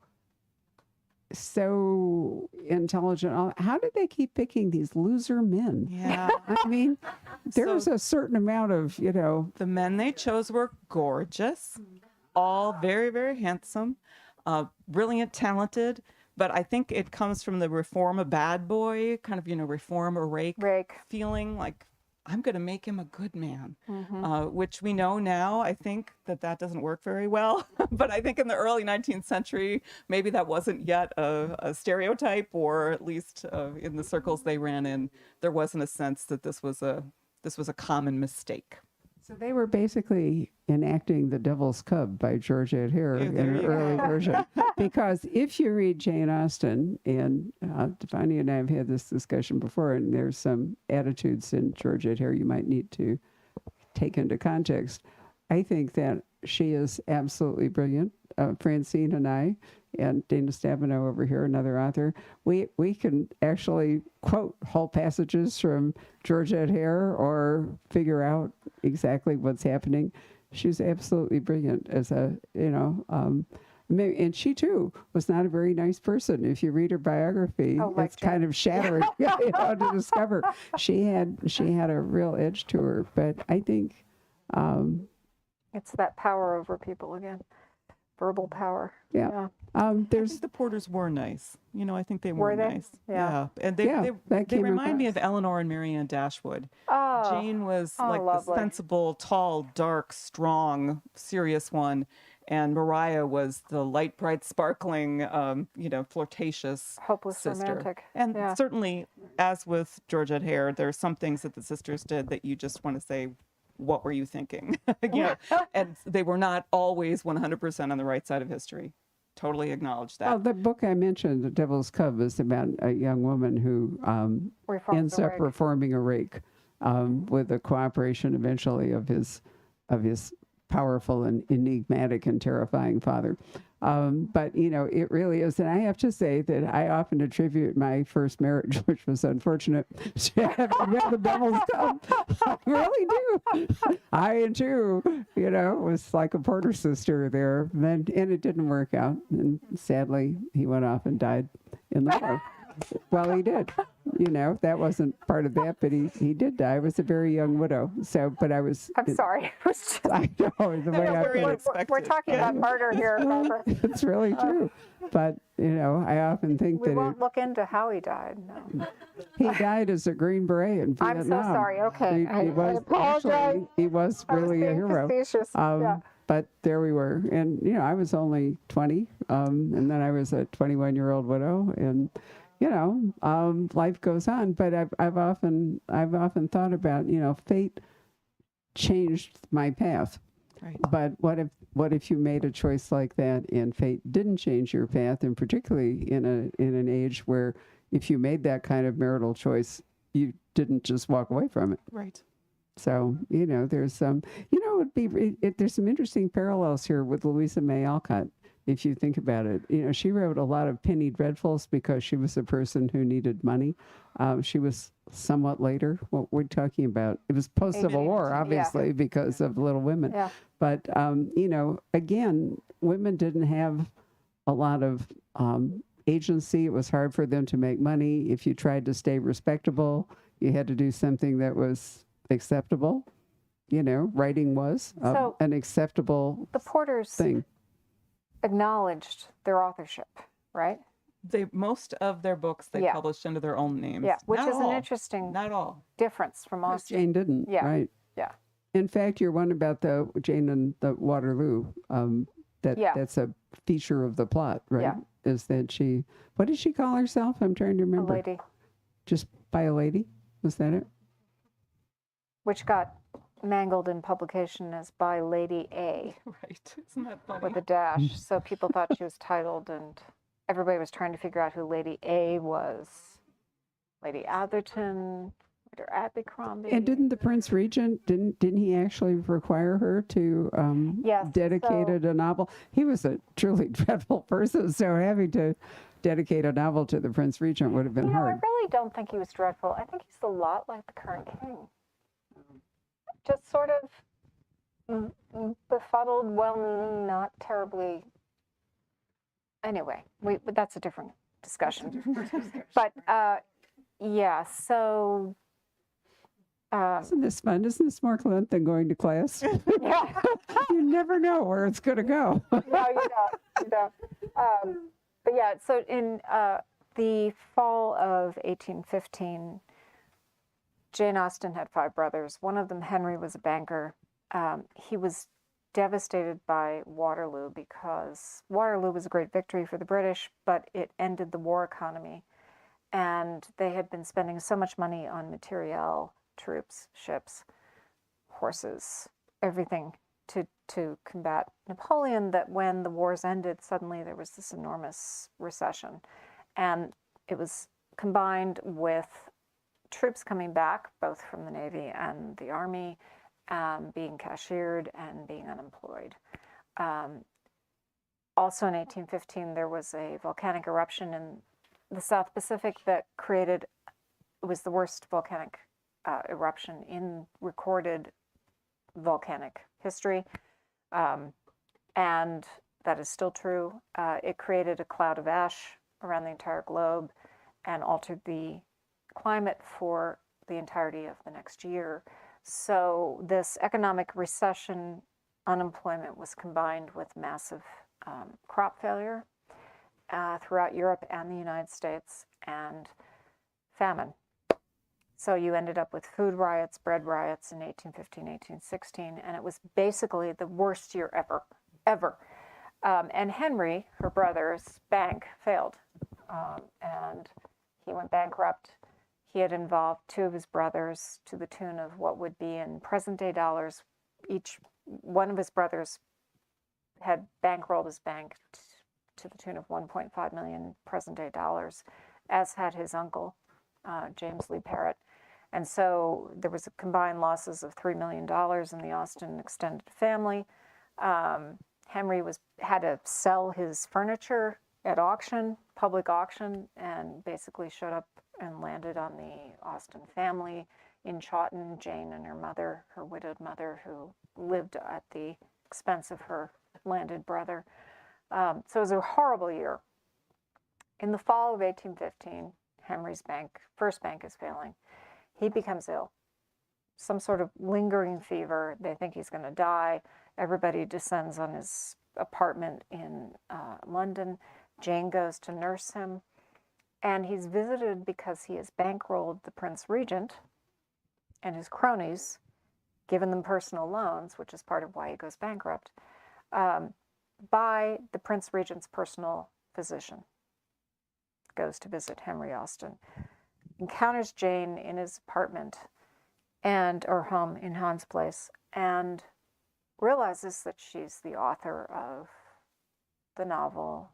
intelligent, how did they keep picking these loser men? Yeah. I mean, there's a certain amount of, The men they chose were gorgeous, all very, very handsome, brilliant, talented. But I think it comes from the reform a bad boy, kind of, reform a rake feeling like, I'm going to make him a good man, which we know now, I think that doesn't work very well. But I think in the early 19th century, maybe that wasn't yet a stereotype, or at least in the circles they ran in, there wasn't a sense that this was a common mistake. So they were basically enacting The Devil's Cub by Georgette Hare in an early version. Because if you read Jane Austen, and Devoney and I have had this discussion before, and there's some attitudes in Georgette Hare you might need to take into context. I think that she is absolutely brilliant. Francine and I, and Dana Stabenow over here, another author, we can actually quote whole passages from Georgette Hare or figure out exactly what's happening. She's absolutely brilliant as and she too was not a very nice person. If you read her biography, it's kind of shattering to discover she had a real edge to her. But I think it's that power over people again. Verbal power. Yeah. I think the Porters were nice. I think they were nice. Yeah. And they remind me of Eleanor and Marianne Dashwood. Oh, Jane was like lovely. the sensible, tall, dark, strong, serious one. And Mariah was the light, bright, sparkling, flirtatious hopeless sister. romantic. And certainly, as with Georgette Hare, there are some things that the sisters did that you just want to say, what were you thinking? And they were not always 100% on the right side of history. Totally acknowledge that. Well, the book I mentioned, The Devil's Cub, is about a young woman who ends up reforming a rake with the cooperation eventually of his powerful and enigmatic and terrifying father. But, it really is. And I have to say that I often attribute my first marriage, which was unfortunate, to having read The Devil's Cub. I really do. I, too, was like a Porter sister there. And it didn't work out. And sadly, he went off and died in the war. Well, he did. That wasn't part of that, but he did die. I was a very young widow. So, but I was. I'm sorry. I know the way I put it. We're talking about murder here, Barbara. It's really true. But, I often think We that won't look into how he died. No. he died as a Green Beret in Vietnam. I'm so sorry. Okay. He was, I apologize. actually, he was really a hero. Facetious. But there we were. And, I was only 20. And then I was a 21-year-old widow. And, life goes on. But I've often thought about, fate changed my path. Right. But what if you made a choice like that and fate didn't change your path, and particularly in an age where if you made that kind of marital choice, you didn't just walk away from it. Right. So, there's some, there's some interesting parallels here with Louisa May Alcott. If you think about it, she wrote a lot of penny dreadfuls because she was a person who needed money. She was somewhat later. What we're talking about, it was post-Civil War, obviously, because of Little Women. Yeah. But, again, women didn't have a lot of agency. It was hard for them to make money. If you tried to stay respectable, you had to do something that was acceptable. writing was So- an acceptable The Porters thing. acknowledged their authorship, right? Most of their books they Yeah. published under their own names. Yeah, which Not is an all. interesting Not all. difference from But Austen. Jane didn't, Yeah. right? Yeah. In fact, your one about the Jane and the Waterloo, Yeah. that's a feature of the plot, right? Yeah. Is that what did she call herself? I'm trying to A remember. lady, Just by a lady? Was that it? which got mangled in publication as by Lady A Right. Isn't that funny? with a dash. So people thought she was titled, and everybody was trying to figure out who Lady A was. Lady Atherton, or Abercrombie. And didn't the Prince Regent, didn't he actually require her to Yes, dedicate so- a novel? He was a truly dreadful person, so having to dedicate a novel to the Prince Regent would have been I hard. really don't think he was dreadful. I think he's a lot like the current king. Just sort of befuddled, well-meaning, not terribly. Anyway, but that's a different discussion. But yeah, so Isn't this fun? Isn't this more fun than going to class? yeah, You never know where it's going to go. no, you don't. But yeah, so in the fall of 1815, Jane Austen had 5 brothers. One of them, Henry, was a banker. He was devastated by Waterloo because Waterloo was a great victory for the British, but it ended the war economy. And they had been spending so much money on materiel, troops, ships, horses, everything to combat Napoleon, that when the wars ended, suddenly there was this enormous recession. And it was combined with troops coming back, both from the Navy and the Army, being cashiered and being unemployed. Also in 1815, there was a volcanic eruption in the South Pacific that it was the worst volcanic eruption in recorded volcanic history. And that is still true. It created a cloud of ash around the entire globe and altered the climate for the entirety of the next year. So this economic recession, unemployment was combined with massive crop failure throughout Europe and the United States, and famine. So you ended up with food riots, bread riots in 1815, 1816, and it was basically the worst year ever. And Henry, her brother's bank, failed, and he went bankrupt. He had involved 2 of his brothers to the tune of what would be in present-day dollars. Each one of his brothers had bankrolled his bank to the tune of 1.5 million present-day dollars, as had his uncle, James Lee Parrott. And so there was a combined losses of $3 million in the Austen extended family. Henry had to sell his furniture at auction, public auction, and basically showed up and landed on the Austen family in Chawton. Jane and her mother, her widowed mother, who lived at the expense of her landed brother. So it was a horrible year. In the fall of 1815, Henry's first bank is failing. He becomes ill, some sort of lingering fever. They think he's going to die. Everybody descends on his apartment in London. Jane goes to nurse him, and he's visited because he has bankrolled the Prince Regent and his cronies, given them personal loans, which is part of why he goes bankrupt, by the Prince Regent's personal physician. Goes to visit Henry Austen, encounters Jane in his apartment or home in Hans Place, and realizes that she's the author of the novel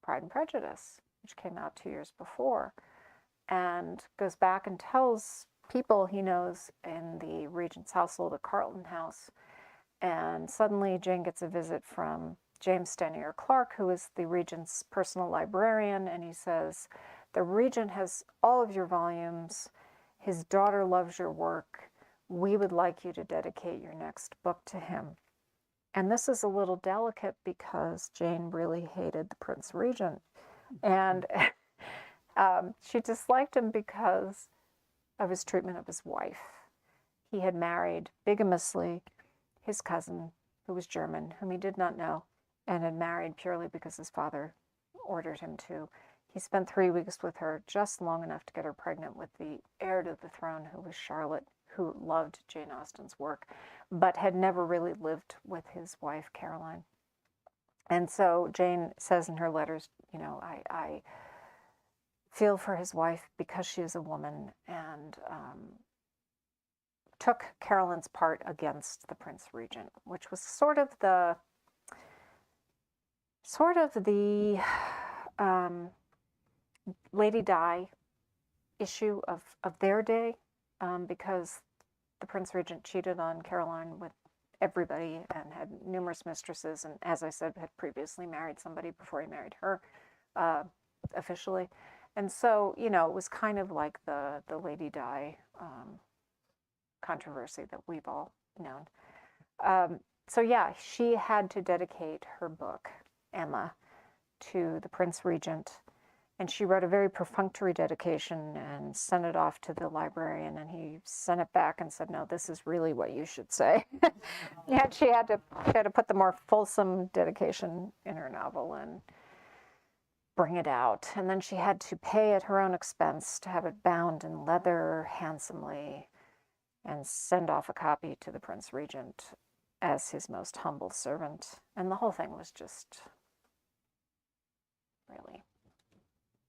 Pride and Prejudice, which came out 2 years before, and goes back and tells people he knows in the Regent's household at Carlton House. And suddenly Jane gets a visit from James Stanier Clark, who is the Regent's personal librarian, and he says, "The Regent has all of your volumes. His daughter loves your work. We would like you to dedicate your next book to him." And this is a little delicate because Jane really hated the Prince Regent. And she disliked him because of his treatment of his wife. he had married bigamously his cousin, who was German, whom he did not know, and had married purely because his father ordered him to. He spent 3 weeks with her, just long enough to get her pregnant with the heir to the throne, who was Charlotte, who loved Jane Austen's work, but had never really lived with his wife, Caroline. And so Jane says in her letters, I feel for his wife because she is a woman, and took Caroline's part against the Prince Regent, which was sort of the Lady Di issue of their day, because the Prince Regent cheated on Caroline with everybody and had numerous mistresses, and as I said, had previously married somebody before he married her officially. And so, it was kind of like the Lady Di controversy that we've all known. So yeah, she had to dedicate her book, Emma, to the Prince Regent. And she wrote a very perfunctory dedication and sent it off to the librarian, and he sent it back and said, no, this is really what you should say. Yeah, she had to put the more fulsome dedication in her novel and bring it out. And then she had to pay at her own expense to have it bound in leather handsomely and send off a copy to the Prince Regent as his most humble servant. And the whole thing was just really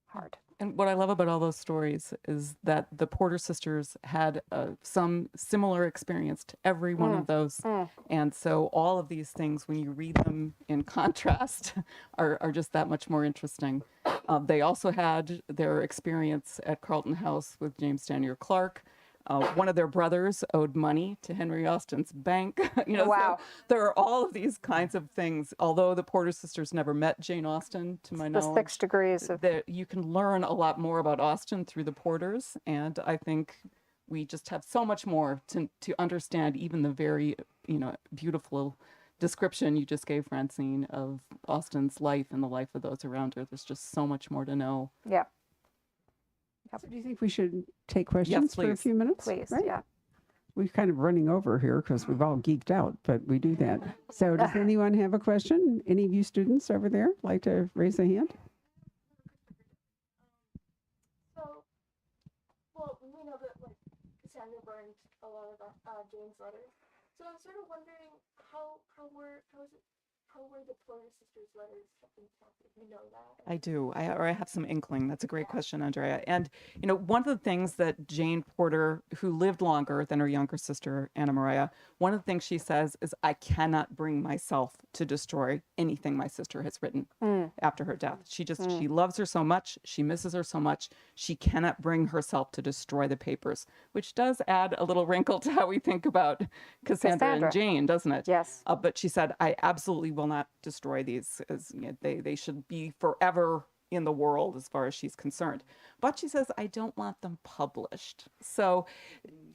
hard. And what I love about all those stories is that the Porter sisters had some similar experience to every one of those. And so all of these things, when you read them in contrast, are just that much more interesting. They also had their experience at Carlton House with James Daniel Clark. One of their brothers owed money to Henry Austen's bank. Wow. So there are all of these kinds of things. Although the Porter sisters never met Jane Austen, to my The knowledge, 6 degrees of that you can learn a lot more about Austen through the Porters, and I think we just have so much more to understand even the very beautiful description you just gave, Francine, of Austen's life and the life of those around her. There's just so much more to know. yeah. So do you think we should take questions for a please. few minutes? Please, Right? yeah. We're kind of running over here because we've all geeked out, but we do that. So does anyone have a question? Any of you students over there like to raise a hand? So, well, we know that Cassandra burned a lot of Jane's letters. So I'm sort of wondering how were the Porter sisters' letters impacted? You know that? I do. I have some inkling. That's a great question, Andrea. And, one of the things that Jane Porter, who lived longer than her younger sister, Anna Maria, one of the things she says is, I cannot bring myself to destroy anything my sister has written after her death. She loves her so much. She misses her so much. She cannot bring herself to destroy the papers, which does add a little wrinkle to how we think about Cassandra. And Jane, doesn't it? Yes. But she said, I absolutely will not destroy these, as they should be forever in the world as far as she's concerned. But she says, I don't want them published. So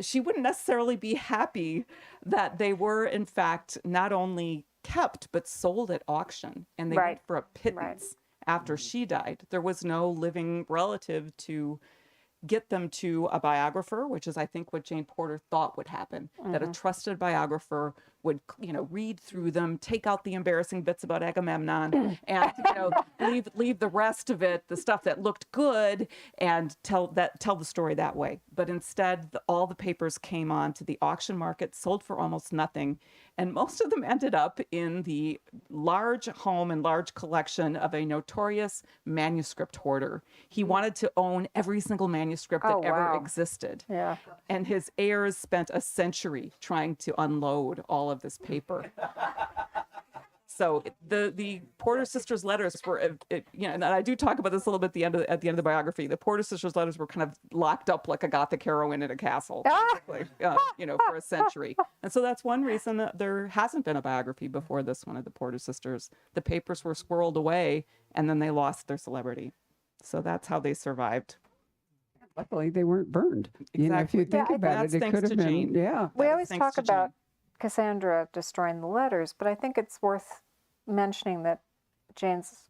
she wouldn't necessarily be happy that they were, in fact, not only kept, but sold at auction. And they went for a pittance after she died. There was no living relative to get them to a biographer, which is, I think, what Jane Porter thought would happen, that a trusted biographer would, read through them, take out the embarrassing bits about Agamemnon, and, leave the rest of it, the stuff that looked good, and tell the story that way. But instead, all the papers came on to the auction market, sold for almost nothing, and most of them ended up in the large home and large collection of a notorious manuscript hoarder. He wanted to own every single manuscript that ever existed. Yeah. And his heirs spent a century trying to unload all of this paper. So the Porter sisters' letters were, and I do talk about this a little bit at the end of the biography. The Porter sisters' letters were kind of locked up like a Gothic heroine in a castle, basically, for a century. And so that's one reason that there hasn't been a biography before this one of the Porter sisters. The papers were squirreled away, and then they lost their celebrity. So that's how they survived. Luckily, they weren't burned. Exactly. If you think about it, it could have been. Jane. Yeah. We always Thanks talk to about Jane. Cassandra destroying the letters, but I think it's worth mentioning that Jane's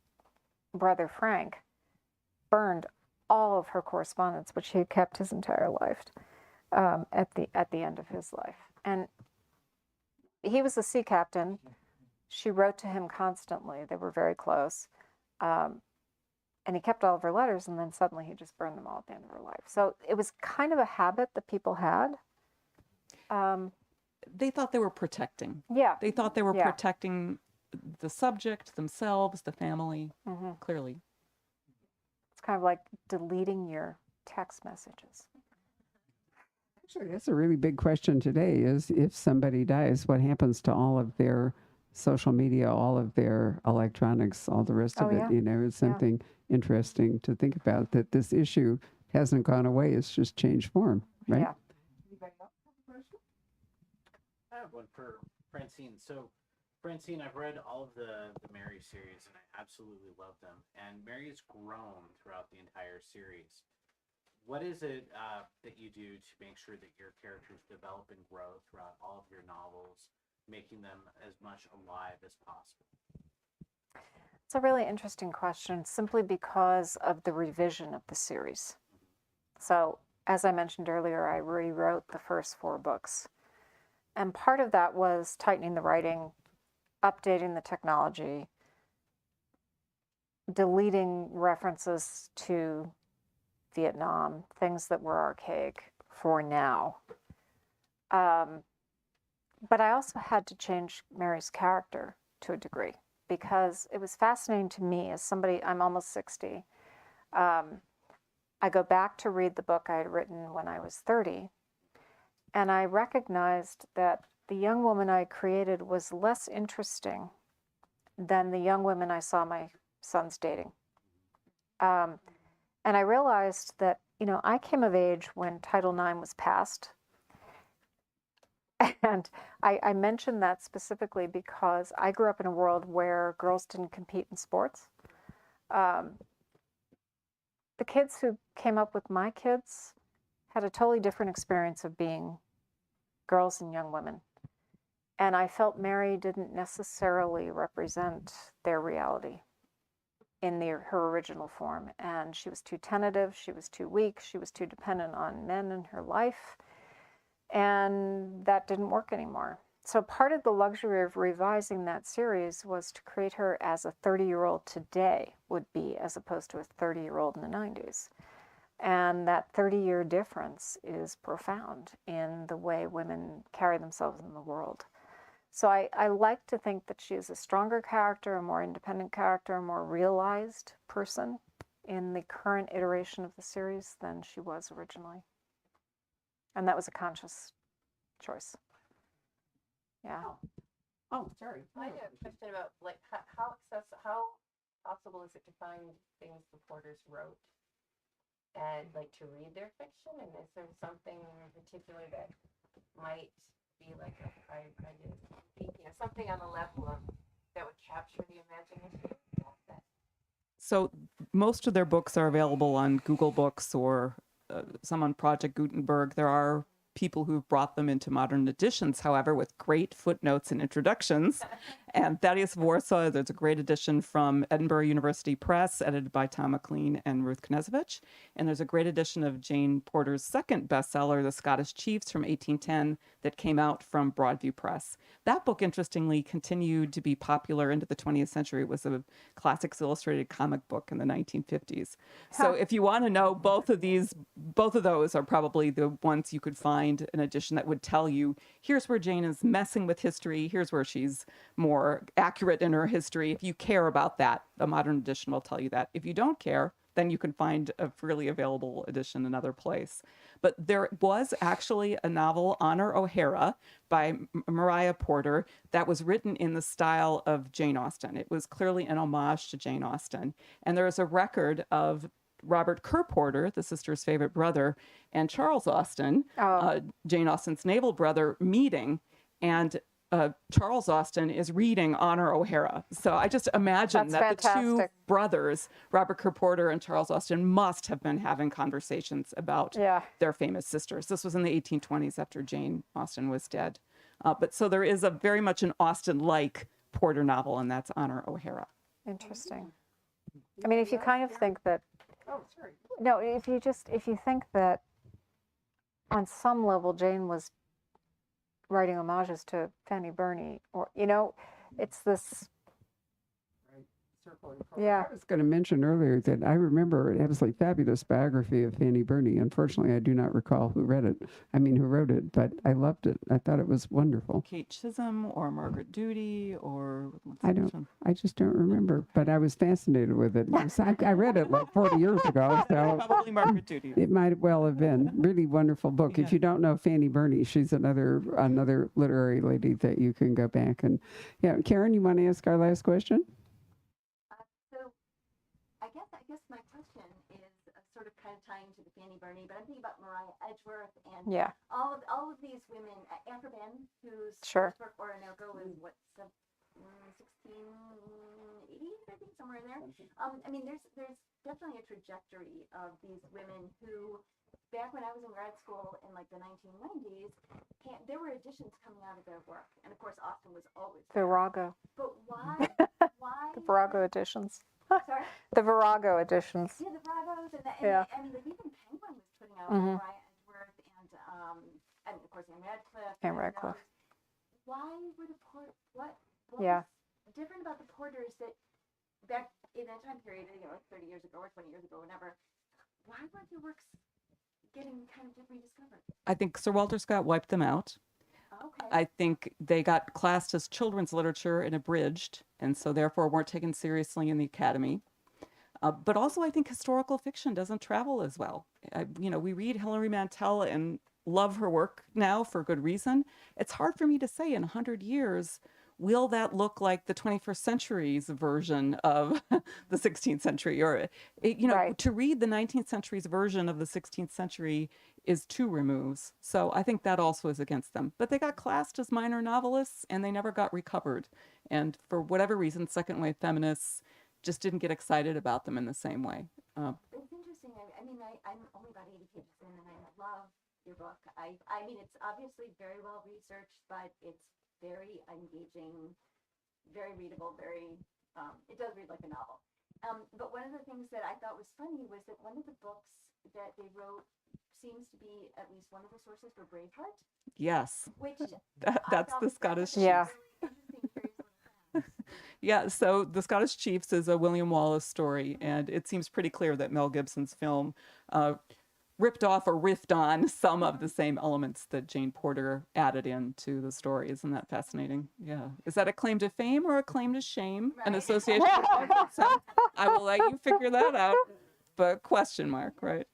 brother Frank burned all of her correspondence, which he had kept his entire life. at the end of his life. And he was a sea captain. She wrote to him constantly. They were very close. And he kept all of her letters, and then suddenly he just burned them all at the end of her life. So it was kind of a habit that people had. They thought they were protecting. Yeah. They thought they were Yeah. protecting the subject, themselves, the family, clearly. It's kind of like deleting your text messages. Actually, that's a really big question today is if somebody dies, what happens to all of their social media, all of their electronics, all the rest of Oh, it? yeah. You know, it's something interesting to think about, that this issue hasn't gone away. It's just changed form, right? Yeah. I have one for Francine. So, Francine, I've read all of the Mary series, and I absolutely love them. And Mary has grown throughout the entire series. What is it that you do to make sure that your characters develop and grow throughout all of your novels, making them as much alive as possible? It's a really interesting question, simply because of the revision of the series. So, as I mentioned earlier, I rewrote the first 4 books. And part of that was tightening the writing, updating the technology, deleting references to Vietnam, things that were archaic for now. But I also had to change Mary's character to a degree, because it was fascinating to me as somebody, I'm almost 60. I go back to read the book I had written when I was 30, and I recognized that the young woman I created was less interesting than the young women I saw my sons dating. And I realized that, you know, I came of age when Title IX was passed. And I mentioned that specifically because I grew up in a world where girls didn't compete in sports. The kids who came up with my kids had a totally different experience of being girls and young women. And I felt Mary didn't necessarily represent their reality in her original form. And she was too tentative, she was too weak, she was too dependent on men in her life. And that didn't work anymore. So part of the luxury of revising that series was to create her as a 30-year-old today would be, as opposed to a 30-year-old in the 90s. And that 30-year difference is profound in the way women carry themselves in the world. So I like to think that she is a stronger character, a more independent character, a more realized person in the current iteration of the series than she was originally. And that was a conscious choice. Yeah. Oh, sorry. I have a question about like how possible is it to find things the Porters wrote and like to read their fiction, and is there something in particular that might be like something on the level of that would capture the imagination? So most of their books are available on Google Books or some on Project Gutenberg. There are people who've brought them into modern editions, however, with great footnotes and introductions. And Thaddeus of Warsaw, there's a great edition from Edinburgh University Press, edited by Tom McLean and Ruth Knežević. And there's a great edition of Jane Porter's second bestseller, The Scottish Chiefs from 1810, that came out from Broadview Press. That book, interestingly, continued to be popular into the 20th century. It was a Classics Illustrated comic book in the 1950s. So if you want to know, both of those are probably the ones you could find an edition that would tell you, here's where Jane is messing with history, here's where she's more accurate in her history. If you care about that, a modern edition will tell you that. If you don't care, then you can find a freely available edition another place. But there was actually a novel, Honor O'Hara, by Mariah Porter, that was written in the style of Jane Austen. It was clearly an homage to Jane Austen. And there is a record of Robert Kerr Porter, the sister's favorite brother, and Charles Austen, Jane Austen's naval brother, meeting. And Charles Austen is reading Honor O'Hara. So I just imagine that the two brothers, Robert Kerr Porter and Charles Austen, must have been having conversations about their famous sisters. This was in the 1820s after Jane Austen was dead. But so there is a very much an Austen-like Porter novel, and that's Honor O'Hara. Interesting. I mean, if you kind of think that, if you think that on some level, Jane was writing homages to Fanny Burney, or it's this. Yeah. I was going to mention earlier that I remember an absolutely fabulous biography of Fanny Burney. Unfortunately, I do not recall who read it. I mean, who wrote it, but I loved it. I thought it was wonderful. Kate Chisholm or Margaret Duty or I just don't remember, but I was fascinated with it. I read it like 40 years ago, so probably Margaret Duty. it might well have been. Really wonderful book. If you don't know Fanny Burney, she's another literary lady that you can go back and, yeah. Karen, you want to ask our last question? So I guess my question is sort of kind of tying to the Fanny Burney, but I'm thinking about Mariah Edgeworth and Yeah. all of these women. Anne Ben, whose Sure. first book Orinoco was 1680s, I think, somewhere in there. I mean, there's definitely a trajectory of these women who, back when I was in grad school in like the 1990s, there were editions coming out of their work, and of course Austen was always there. Virago. But why? The Virago editions. Sorry. The Virago editions. Yeah, the Bragos and Yeah. and like even Penguin was putting out Mhm. Mariah Edgeworth and of course Anne Radcliffe. Anne and Radcliffe. those. Why were what Yeah. was different about the Porters that back in that time period, like 30 years ago or 20 years ago, whenever? Why weren't their works getting kind of rediscovered? I think Sir Walter Scott wiped them out. Okay. I think they got classed as children's literature and abridged, and so therefore weren't taken seriously in the academy. But also, I think historical fiction doesn't travel as well. We read Hilary Mantel and love her work now for good reason. It's hard for me to say in 100 years, will that look like the 21st century's version of the 16th century? Or, Right. to read the 19th century's version of the 16th century is two removes. So I think that also is against them. But they got classed as minor novelists and they never got recovered. And for whatever reason, second wave feminists just didn't get excited about them in the same way. It's interesting. I mean, I'm only about 80 pages in, and I love your book. I mean, it's obviously very well researched, but it's very engaging, very readable, it does read like a novel. But one of the things that I thought was funny was that one of the books that they wrote seems to be at least one of the sources for Braveheart, Yes, which that's the Scottish Yeah. Yeah, so The Scottish Chiefs is a William Wallace story, and it seems pretty clear that Mel Gibson's film ripped off or riffed on some of the same elements that Jane Porter added into the story. Isn't that fascinating? Yeah. Is that a claim to fame or a claim to shame? An Right. association? So I will let you figure that out, but question mark, right?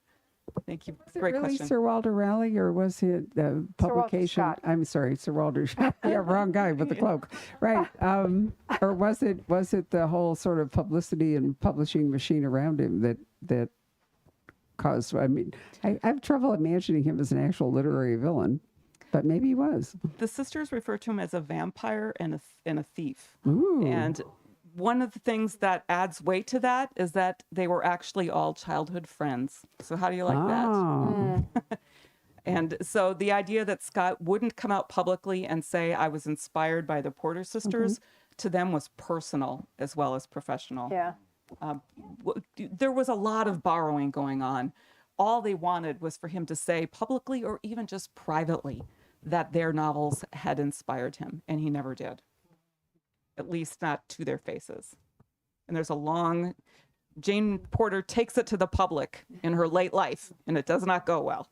Thank you. Was it Great really question. Sir Walter Raleigh, or was it the publication? Scott. I'm sorry, Sir Walter Scott. Yeah, wrong guy with the cloak. Right. Or was it the whole sort of publicity and publishing machine around him that caused? I mean, I have trouble imagining him as an actual literary villain, but maybe he was. The sisters refer to him as a vampire and a thief. Ooh. And one of the things that adds weight to that is that they were actually all childhood friends. So how do you like Oh. that? And so the idea that Scott wouldn't come out publicly and say, I was inspired by the Porter sisters, to them was personal as well as professional. Yeah. There was a lot of borrowing going on. All they wanted was for him to say publicly or even just privately that their novels had inspired him, and he never did. At least not to their faces. And there's a long, Jane Porter takes it to the public in her late life, and it does not go well.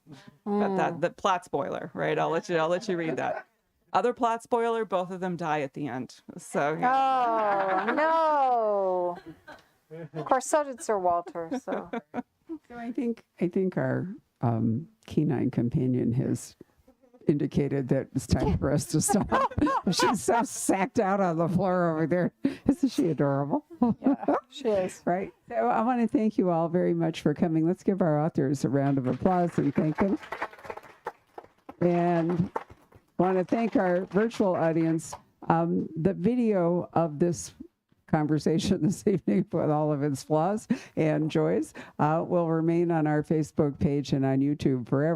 But the plot spoiler, right? I'll let you read that. Other plot spoiler, both of them die at the end. So Oh no. Of course, so did Sir Walter. So So I think our canine companion has indicated that it's time for us to stop. She's so sacked out on the floor over there. Isn't she adorable? yeah, she is. Right. So I want to thank you all very much for coming. Let's give our authors a round of applause and thank them. And want to thank our virtual audience. The video of this conversation this evening, with all of its flaws and joys, will remain on our Facebook page and on YouTube forever.